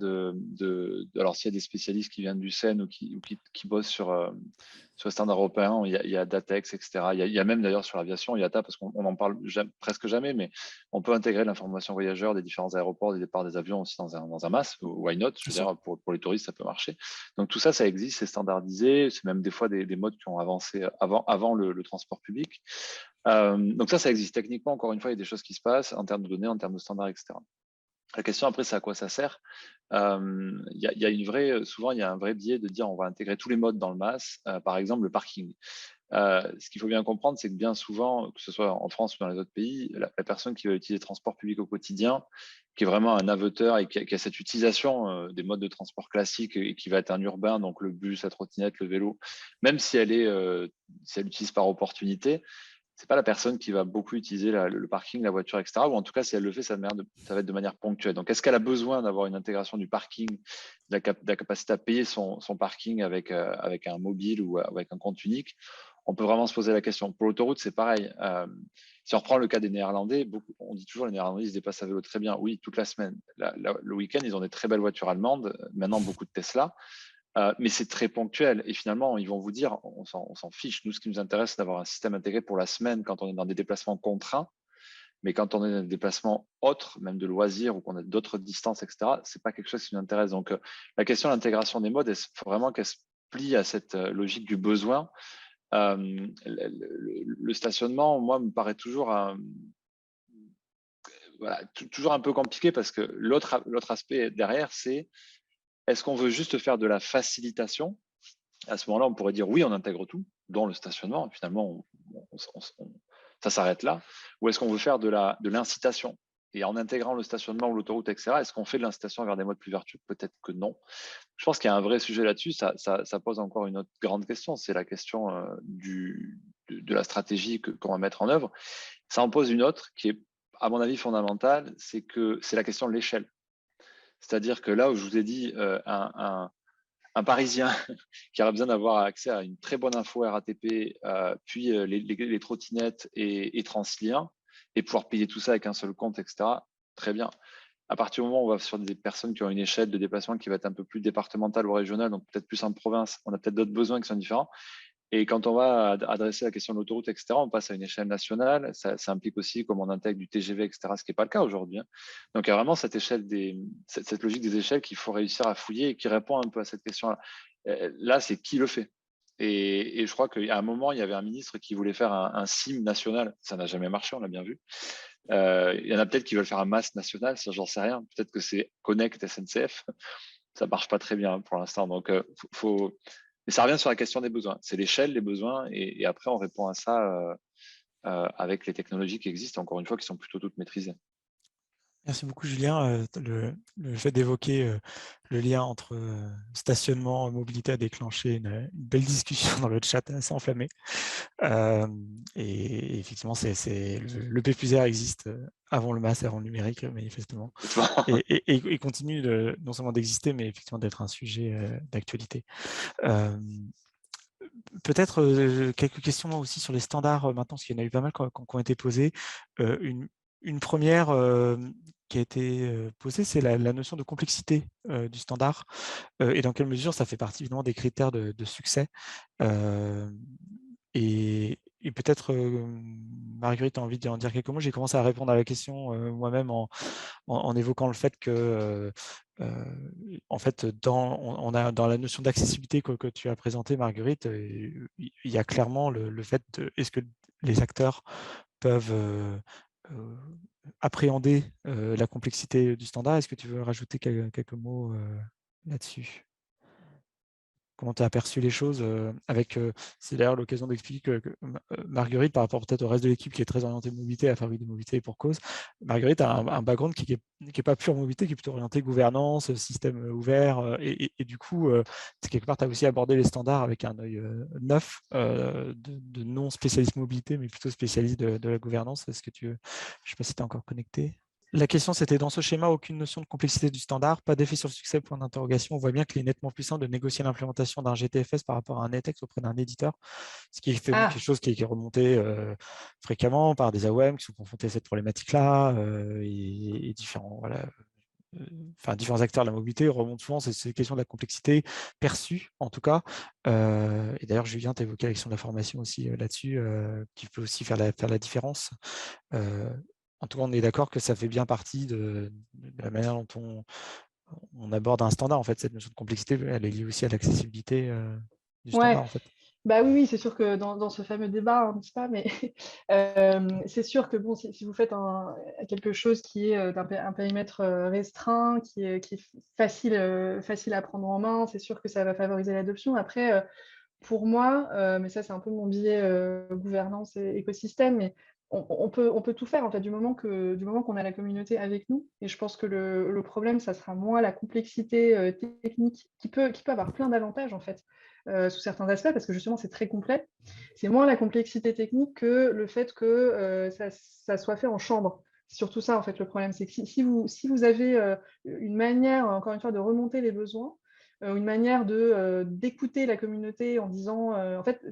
alors, s'il y a des spécialistes qui viennent du CEN ou qui bossent sur le standard européen, il y a Datex, etc. Il y a même d'ailleurs sur l'aviation, IATA, parce qu'on n'en parle presque jamais, mais on peut intégrer l'information voyageur des différents aéroports, des départs des avions aussi dans un MAS. Why not? Je veux dire, pour les touristes, ça peut marcher. Donc, tout ça, ça existe, c'est standardisé. C'est même des fois des modes qui ont avancé avant le transport public. Donc ça existe techniquement. Encore une fois, il y a des choses qui se passent en termes de données, en termes de standards, etc. La question après, c'est à quoi ça sert. Souvent, il y a un vrai biais de dire on va intégrer tous les modes dans le MAS, par exemple le parking. Ce qu'il faut bien comprendre, c'est que bien souvent, que ce soit en France ou dans les autres pays, la personne qui va utiliser le transport public au quotidien, qui est vraiment un aveuteur et qui a cette utilisation des modes de transport classiques et qui va être un urbain, donc le bus, la trottinette, le vélo, même si elle l'utilise par opportunité, c'est pas la personne qui va beaucoup utiliser le parking, la voiture, etc. Ou en tout cas, si elle le fait, ça va être de manière ponctuelle. Donc, est-ce qu'elle a besoin d'avoir une intégration du parking, de la capacité à payer son parking avec un mobile ou avec un compte unique? On peut vraiment se poser la question. Pour l'autoroute, c'est pareil. Si on reprend le cas des Néerlandais, on dit toujours les Néerlandais, ils se déplacent à vélo très bien. Oui, toute la semaine. Le week-end, ils ont des très belles voitures allemandes. Maintenant, beaucoup de Tesla. Mais c'est très ponctuel et finalement, ils vont vous dire, on s'en fiche. Nous, ce qui nous intéresse, c'est d'avoir un système intégré pour la semaine quand on est dans des déplacements contraints. Mais quand on est dans des déplacements autres, même de loisirs ou qu'on a d'autres distances, etc., c'est pas quelque chose qui nous intéresse. Donc, la question de l'intégration des modes, il faut vraiment qu'elle se plie à cette logique du besoin. Le stationnement, moi, me paraît toujours toujours un peu compliqué parce que l'autre aspect derrière, c'est Est-ce qu'on veut juste faire de la facilitation? À ce moment-là, on pourrait dire oui, on intègre tout, dont le stationnement. Finalement, ça s'arrête là. Ou est-ce qu'on veut faire de l'incitation? Et en intégrant le stationnement ou l'autoroute, etc., est-ce qu'on fait de l'incitation vers des modes plus vertueux? Peut-être que non. Je pense qu'il y a un vrai sujet là-dessus. Ça pose encore une autre grande question. C'est la question de la stratégie qu'on va mettre en œuvre. Ça en pose une autre qui est, à mon avis, fondamentale. C'est la question de l'échelle. C'est-à-dire que là où je vous ai dit, un Parisien qui aurait besoin d'avoir accès à une très bonne info RATP, puis les trottinettes et Translien, et pouvoir payer tout ça avec un seul compte, etc., très bien. À partir du moment où on va sur des personnes qui ont une échelle de déplacement qui va être un peu plus départementale ou régionale, donc peut-être plus en province, on a peut-être d'autres besoins qui sont différents. Et quand on va adresser la question de l'autoroute, etc., on passe à une échelle nationale. Ça implique aussi comment on intègre du TGV, etc., ce qui n'est pas le cas aujourd'hui. Donc, il y a vraiment cette logique des échelles qu'il faut réussir à fouiller et qui répond un peu à cette question-là. Là, c'est qui le fait. Et je crois qu'à un moment, il y avait un ministre qui voulait faire un SIM national. Ça n'a jamais marché, on l'a bien vu. Il y en a peut-être qui veulent faire un MAS national, ça, j'en sais rien. Peut-être que c'est Connect SNCF. Ça ne marche pas très bien pour l'instant. Donc, mais ça revient sur la question des besoins. C'est l'échelle, les besoins, et après, on répond à ça avec les technologies qui existent, encore une fois, qui sont plutôt toutes maîtrisées. Merci beaucoup, Julien. Le fait d'évoquer le lien entre stationnement et mobilité a déclenché une belle discussion dans le chat assez enflammée. Et effectivement, le P+R existe avant le MAS, avant le numérique, manifestement. Et continue non seulement d'exister, mais effectivement d'être un sujet d'actualité. Peut-être quelques questions aussi sur les standards maintenant, parce qu'il y en a eu pas mal qui ont été posées. Une première qui a été posée, c'est la notion de complexité du standard et dans quelle mesure ça fait partie évidemment des critères de succès. Et peut-être, Marguerite a envie d'en dire quelques mots. J'ai commencé à répondre à la question moi-même en évoquant le fait que, en fait, on a dans la notion d'accessibilité que tu as présentée, Marguerite, il y a clairement le fait de est-ce que les acteurs peuvent appréhender la complexité du standard. Est-ce que tu veux rajouter quelques mots là-dessus? Comment tu as aperçu les choses c'est d'ailleurs l'occasion d'expliquer que Marguerite, par rapport peut-être au reste de l'équipe qui est très orientée mobilité, à fabriquer des mobilités pour cause, Marguerite a un background qui n'est pas pure mobilité, qui est plutôt orienté gouvernance, système ouvert, et du coup, quelque part, tu as aussi abordé les standards avec un œil neuf de non spécialiste mobilité, mais plutôt spécialiste de la gouvernance. Est-ce que je ne sais pas si tu es encore connecté. La question, c'était dans ce schéma, aucune notion de complexité du standard, pas d'effet sur le succès, point d'interrogation. On voit bien qu'il est nettement plus simple de négocier l'implémentation d'un GTFS par rapport à un NetEx auprès d'un éditeur, ce qui est quelque chose qui est remonté fréquemment par des AOM qui sont confrontés à cette problématique-là et différents acteurs de la mobilité remontent souvent ces questions de la complexité perçue, en tout cas. Et d'ailleurs, Julien, tu évoqué la question de la formation aussi là-dessus, qui peut aussi faire la différence. En tout cas, on est d'accord que ça fait bien partie de la manière dont on aborde un standard. En fait, cette notion de complexité, elle est liée aussi à l'accessibilité du standard. En fait. Bah oui, c'est sûr que dans ce fameux débat, n'est-ce pas, mais c'est sûr que bon, si vous faites quelque chose qui est un périmètre restreint, qui est facile à prendre en main, c'est sûr que ça va favoriser l'adoption. Après, pour moi, mais ça c'est un peu mon biais gouvernance et écosystème, mais on peut tout faire en fait du moment qu'on a la communauté avec nous. Et je pense que le problème, ça sera moins la complexité technique qui peut avoir plein d'avantages en fait sous certains aspects parce que justement c'est très complet. C'est moins la complexité technique que le fait que ça soit fait en chambre. C'est surtout ça en fait le problème, c'est que si vous avez une manière encore une fois de remonter les besoins, une manière d'écouter la communauté en disant en fait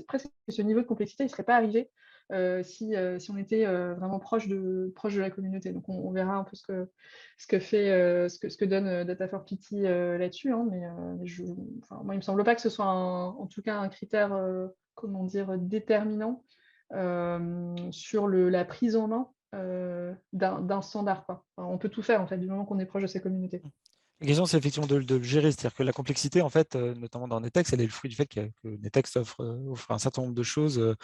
presque ce niveau de complexité il ne serait pas arrivé si on était vraiment proche de la communauté. Donc on verra un peu ce que donne Data for Pity là-dessus, hein, mais moi il me semble pas que ce soit en tout cas un critère comment dire déterminant sur la prise en main d'un standard, quoi. Enfin, on peut tout faire en fait du moment qu'on est proche de ces communautés. La question, c'est effectivement de le gérer. C'est-à-dire que la complexité, en fait, notamment dans Netex, elle est le fruit du fait que Netex offre un certain nombre de choses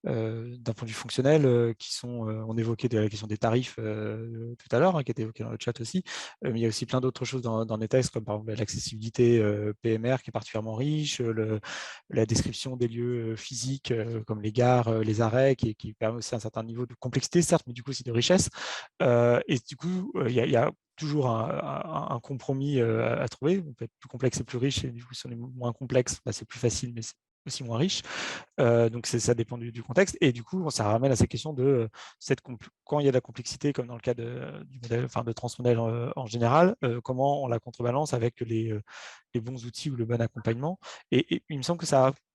d'un point de vue fonctionnel, qui sont, on évoquait la question des tarifs tout à l'heure, qui a été évoquée dans le chat aussi, mais il y a aussi plein d'autres choses dans les textes, comme par exemple l'accessibilité PMR qui est particulièrement riche, la description des lieux physiques comme les gares, les arrêts, qui permet aussi un certain niveau de complexité, certes, mais du coup aussi de richesse. Et du coup, il y a toujours un compromis à trouver. On peut être plus complexe et plus riche, et du coup, si on est moins complexe, c'est plus facile, mais c'est aussi moins riche. Donc ça dépend du contexte. Et du coup, ça ramène à ces questions de quand il y a de la complexité, comme dans le cas du modèle, enfin de transmodèle en général, comment on la contrebalance avec les bons outils ou le bon accompagnement. Et il me semble que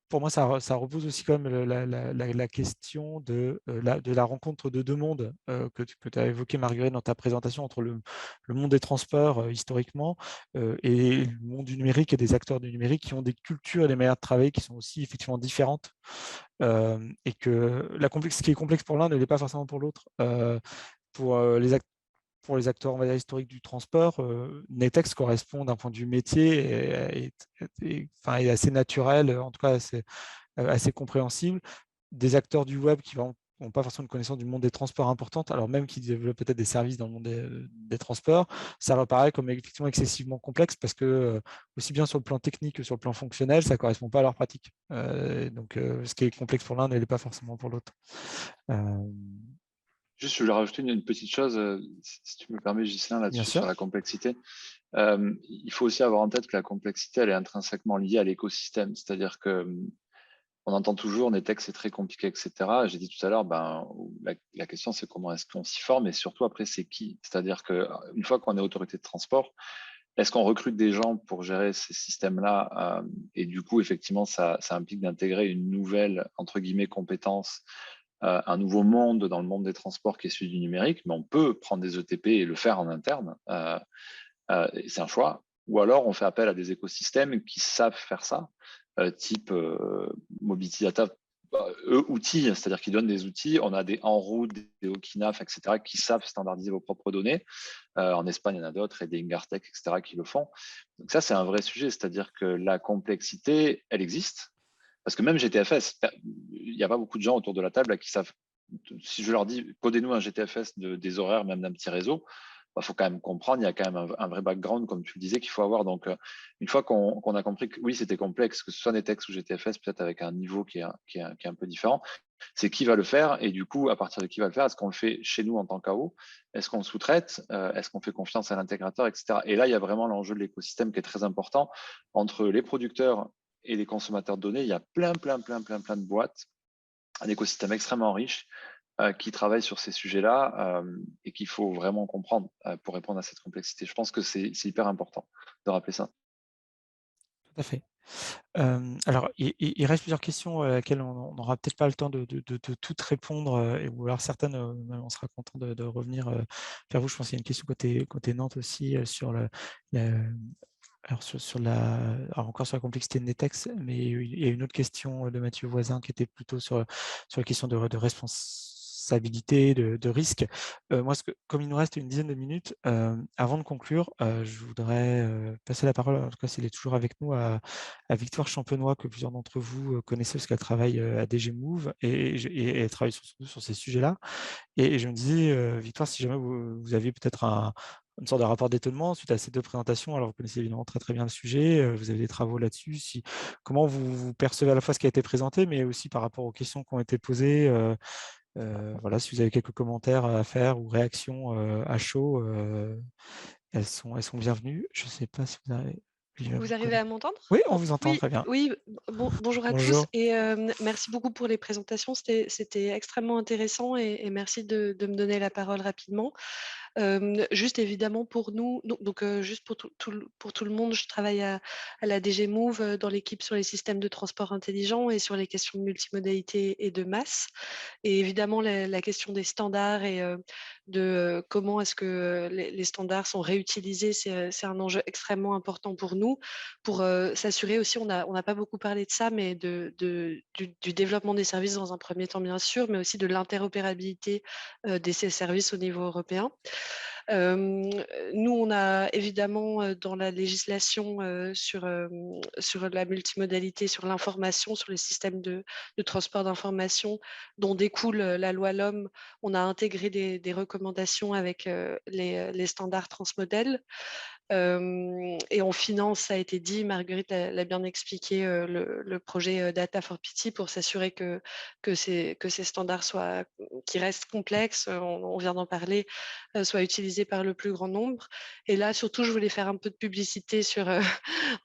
pour moi, ça repose aussi quand même la question de la rencontre de deux mondes que tu as évoqué, Marguerite, dans ta présentation, entre le monde des transports historiquement et le monde du numérique et des acteurs du numérique qui ont des cultures et des manières de travailler qui sont aussi effectivement différentes. Et que ce qui est complexe pour l'un ne l'est pas forcément pour l'autre. Pour les acteurs, on va dire, historiques du transport, Netex correspond d'un point de vue métier enfin, est assez naturel, en tout cas assez compréhensible. Des acteurs du web qui n'ont pas forcément une connaissance du monde des transports importante, alors même qu'ils développent peut-être des services dans le monde des transports, ça apparaît comme effectivement excessivement complexe parce que aussi bien sur le plan technique que sur le plan fonctionnel, ça ne correspond pas à leur pratique. Donc ce qui est complexe pour l'un ne l'est pas forcément pour l'autre. Juste, je voulais rajouter une petite chose, si tu me permets, Ghislain, Bien là-dessus, sûr. sur la complexité. Il faut aussi avoir en tête que la complexité, elle est intrinsèquement liée à l'écosystème. C'est-à-dire que on entend toujours Netex, c'est très compliqué, etc. J'ai dit tout à l'heure, la question, c'est comment est-ce qu'on s'y forme et surtout après, c'est qui. C'est-à-dire qu'une fois qu'on est autorité de transport, est-ce qu'on recrute des gens pour gérer ces systèmes-là et du coup, effectivement, ça implique d'intégrer une nouvelle, entre guillemets, compétence, un nouveau monde dans le monde des transports qui est celui du numérique, mais on peut prendre des ETP et le faire en interne. C'est un choix. Ou alors, on fait appel à des écosystèmes qui savent faire ça, type Mobility Data, outils, c'est-à-dire qu'ils donnent des outils. On a des Enroute, des Okinaf, etc., qui savent standardiser vos propres données. En Espagne, il y en a d'autres, et des Ingartech, etc., qui le font. Donc ça, c'est un vrai sujet, c'est-à-dire que la complexité, elle existe. Parce que même GTFS, il n'y a pas beaucoup de gens autour de la table là, qui savent. Si je leur dis, codez-nous un GTFS des horaires, même d'un petit réseau, faut quand même comprendre, il y a quand même un vrai background, comme tu le disais, qu'il faut avoir. Donc, une fois qu'on a compris que oui, c'était complexe, que ce soit Netex ou GTFS, peut-être avec un niveau qui est un peu différent, c'est qui va le faire et du coup, à partir de qui va le faire, est-ce qu'on le fait chez nous en tant qu'AO? Est-ce qu'on le sous-traite? Est-ce qu'on fait confiance à l'intégrateur, etc. Et là, il y a vraiment l'enjeu de l'écosystème qui est très important entre les producteurs et les consommateurs de données. Il y a plein de boîtes, un écosystème extrêmement riche qui travaillent sur ces sujets-là et qu'il faut vraiment comprendre pour répondre à cette complexité. Je pense que c'est hyper important de rappeler ça. Tout à fait. Alors, il reste plusieurs questions à laquelles on n'aura peut-être pas le temps de toutes répondre, ou alors certaines, on sera content de revenir vers vous. Je pense qu'il y a une question côté Nantes aussi sur alors alors encore sur la complexité de Netex, mais il y a une autre question de Mathieu Voisin qui était plutôt sur la question de responsabilité, de risque. Moi, comme il nous reste une dizaine de minutes, avant de conclure, je voudrais passer la parole, en tout cas s'il est toujours avec nous, à Victoire Champenois, que plusieurs d'entre vous connaissez parce qu'elle travaille à DG Move et elle travaille sur ces sujets-là. Et je me disais, Victoire, si jamais vous aviez peut-être une sorte de rapport d'étonnement suite à ces deux présentations, alors vous connaissez évidemment très très bien le sujet, vous avez des travaux là-dessus, comment vous percevez à la fois ce qui a été présenté, mais aussi par rapport aux questions qui ont été posées, voilà, si vous avez quelques commentaires à faire ou réactions à chaud, elles sont bienvenues. Je ne sais pas si vous avez... Vous arrivez à m'entendre? Oui, on vous entend Oui, très bien. oui, bonjour à tous Bonjour. et merci beaucoup pour les présentations. C'était extrêmement intéressant et merci de me donner la parole rapidement. Juste évidemment pour nous, juste pour tout le monde, je travaille à la DG Move, dans l'équipe sur les systèmes de transport intelligents et sur les questions de multimodalité et de masse. Et évidemment la question des standards et de comment est-ce que les standards sont réutilisés, c'est un enjeu extrêmement important pour nous, pour s'assurer aussi, on n'a pas beaucoup parlé de ça, mais du développement des services dans un premier temps bien sûr, mais aussi de l'interopérabilité de ces services au niveau européen. Nous, on a évidemment dans la législation sur la multimodalité, sur l'information, sur les systèmes de transport d'information dont découle la loi LOM, on a intégré des recommandations avec les standards transmodèles. Et on finance, ça a été dit, Marguerite l'a bien expliqué, le projet Data for Pity pour s'assurer que ces standards qui restent complexes, on vient d'en parler, soient utilisés par le plus grand nombre. Et là, surtout, je voulais faire un peu de publicité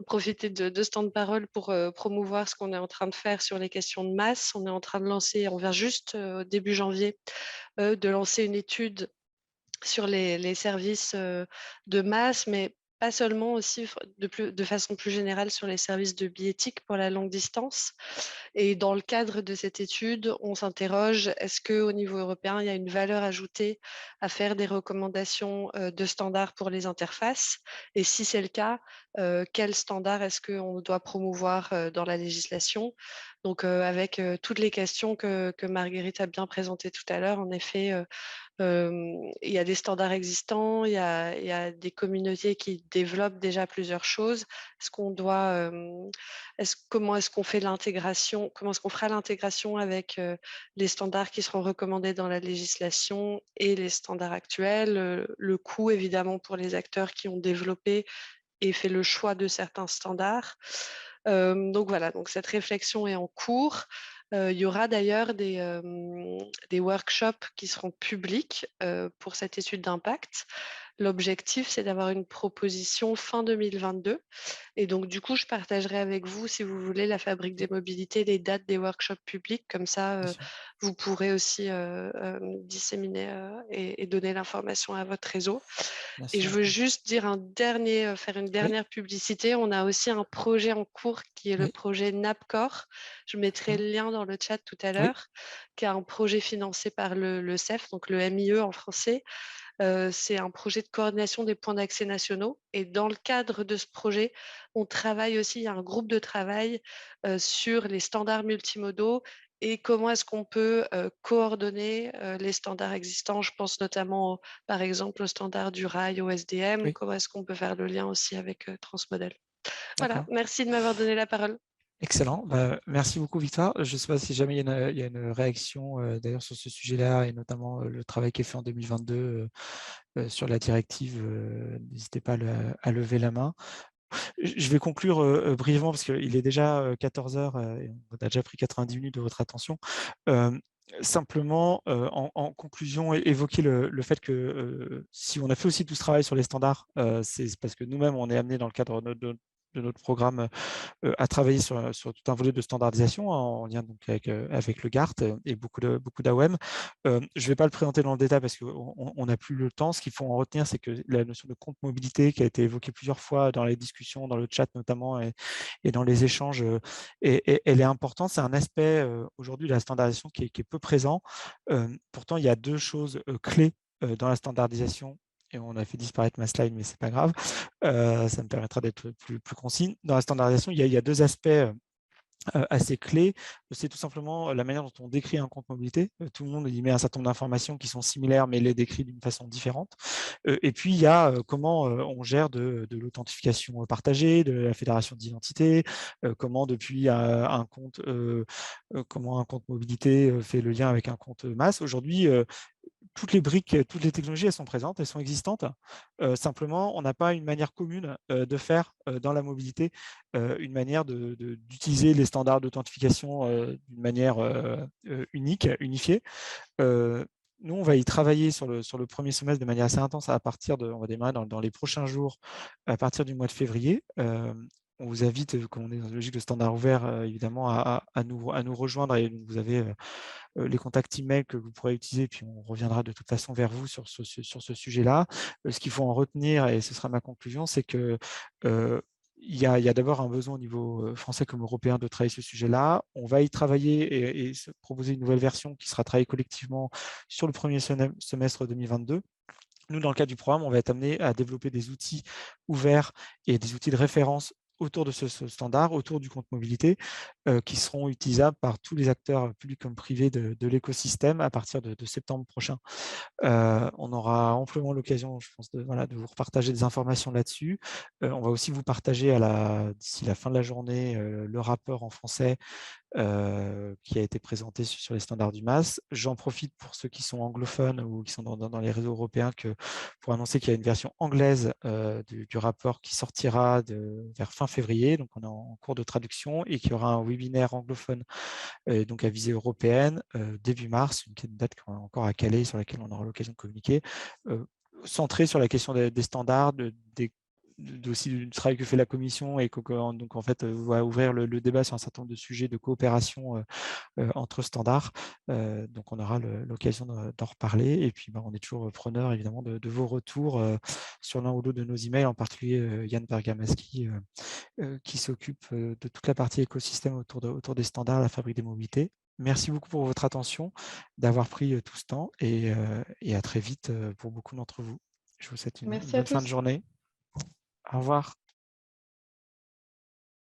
profiter de ce temps de parole pour promouvoir ce qu'on est en train de faire sur les questions de masse. On est en train de lancer, on vient juste début janvier, de lancer une étude sur les services de masse, mais pas seulement, aussi de façon plus générale sur les services de billettique pour la longue distance. Et dans le cadre de cette étude, on s'interroge, est-ce qu'au niveau européen, il y a une valeur ajoutée à faire des recommandations de standards pour les interfaces? Et si c'est le cas, quels standards est-ce qu'on doit promouvoir dans la législation? Donc, avec toutes les questions que Marguerite a bien présentées tout à l'heure, en effet, il y a des standards existants, il y a des communautés qui développent déjà plusieurs choses. Est-ce qu'on doit, comment est-ce qu'on fait l'intégration, comment est-ce qu'on fera l'intégration avec les standards qui seront recommandés dans la législation et les standards actuels, le coût évidemment pour les acteurs qui ont développé et fait le choix de certains standards. Donc voilà, donc cette réflexion est en cours. Il y aura d'ailleurs des workshops qui seront publics pour cette étude d'impact. L'objectif, c'est d'avoir une proposition fin 2022. Et donc, du coup, je partagerai avec vous, si vous voulez, la Fabrique des mobilités, les dates des workshops publics. Comme ça, Bien sûr. vous pourrez aussi disséminer et donner l'information à votre réseau. Bien Et je sûr. veux juste dire faire une Oui, dernière publicité. On a aussi un projet en cours qui est le oui, projet NAPCOR. Je mettrai absolument. le lien dans le chat tout à Oui, l'heure, qui est un projet financé par le CEF, donc le MIE en français. C'est un projet de coordination des points d'accès nationaux. Et dans le cadre de ce projet, on travaille aussi, il y a un groupe de travail sur les standards multimodaux et comment est-ce qu'on peut coordonner les standards existants. Je pense notamment, par exemple, au standard du rail, au SDM. oui, Comment est-ce qu'on peut faire le lien aussi avec Transmodel. Voilà, d'accord. merci de m'avoir donné la parole. Excellent. Bah, merci beaucoup, Victoire. Je ne sais pas si jamais il y a une réaction d'ailleurs sur ce sujet-là et notamment le travail qui est fait en 2022 sur la directive. N'hésitez pas à lever la main. Je vais conclure brièvement parce qu'il est déjà 14 heures et on a déjà pris 90 minutes de votre attention. Simplement, en conclusion, évoquer le fait que si on a fait aussi tout ce travail sur les standards, c'est parce que nous-mêmes, on est amené dans le cadre de notre programme à travailler sur tout un volet de standardisation en lien donc avec le GART et beaucoup d'AOM. Je ne vais pas le présenter dans le détail parce qu'on n'a plus le temps. Ce qu'il faut en retenir, c'est que la notion de compte mobilité qui a été évoquée plusieurs fois dans les discussions, dans le chat notamment et dans les échanges, elle est importante. C'est un aspect aujourd'hui de la standardisation qui est peu présent. Pourtant, il y a deux choses clés dans la standardisation. Et on a fait disparaître ma slide, mais ce n'est pas grave. Ça me permettra d'être plus concis. Dans la standardisation, il y a deux aspects assez clés. C'est tout simplement la manière dont on décrit un compte mobilité. Tout le monde y met un certain nombre d'informations qui sont similaires, mais les décrit d'une façon différente. Et puis, il y a comment on gère de l'authentification partagée, de la fédération d'identité, comment depuis comment un compte mobilité fait le lien avec un compte masse. Aujourd'hui, toutes les briques, toutes les technologies, elles sont présentes, elles sont existantes. Simplement, on n'a pas une manière commune de faire dans la mobilité, une manière d'utiliser les standards d'authentification d'une manière unique, unifiée. Nous, on va y travailler sur le premier semestre de manière assez intense on va démarrer dans les prochains jours, à partir du mois de février. On vous invite, comme on est dans une logique de standard ouvert, évidemment, à nous rejoindre. Et donc, vous avez les contacts email que vous pourrez utiliser, puis on reviendra de toute façon vers vous sur ce sujet-là. Ce qu'il faut en retenir, et ce sera ma conclusion, c'est que il y a d'abord un besoin au niveau français comme européen de travailler ce sujet-là. On va y travailler et se proposer une nouvelle version qui sera travaillée collectivement sur le premier semestre 2022. Nous, dans le cadre du programme, on va être amené à développer des outils ouverts et des outils de référence autour de ce standard, autour du compte mobilité, qui seront utilisables par tous les acteurs publics comme privés de l'écosystème à partir de septembre prochain. On aura amplement l'occasion, je pense, de vous repartager des informations là-dessus. On va aussi vous partager d'ici la fin de la journée le rapport en français qui a été présenté sur les standards du MAS. J'en profite pour ceux qui sont anglophones ou qui sont dans les réseaux européens pour annoncer qu'il y a une version anglaise du rapport qui sortira vers fin février. Donc, on est en cours de traduction et qu'il y aura un webinaire anglophone donc à visée européenne début mars, une date qu'on a encore à caler sur laquelle on aura l'occasion de communiquer, centré sur la question des standards, aussi du travail que fait la commission et donc en fait va ouvrir le débat sur un certain nombre de sujets de coopération entre standards. Donc on aura l'occasion d'en reparler et puis on est toujours preneur évidemment de vos retours sur l'un ou l'autre de nos emails, en particulier Yann Bergamaschi qui s'occupe de toute la partie écosystème autour des standards, la fabrique des mobilités. Merci beaucoup pour votre attention, d'avoir pris tout ce temps et à très vite pour beaucoup d'entre vous. Je vous souhaite une Merci à bonne fin de tous. journée. Au revoir.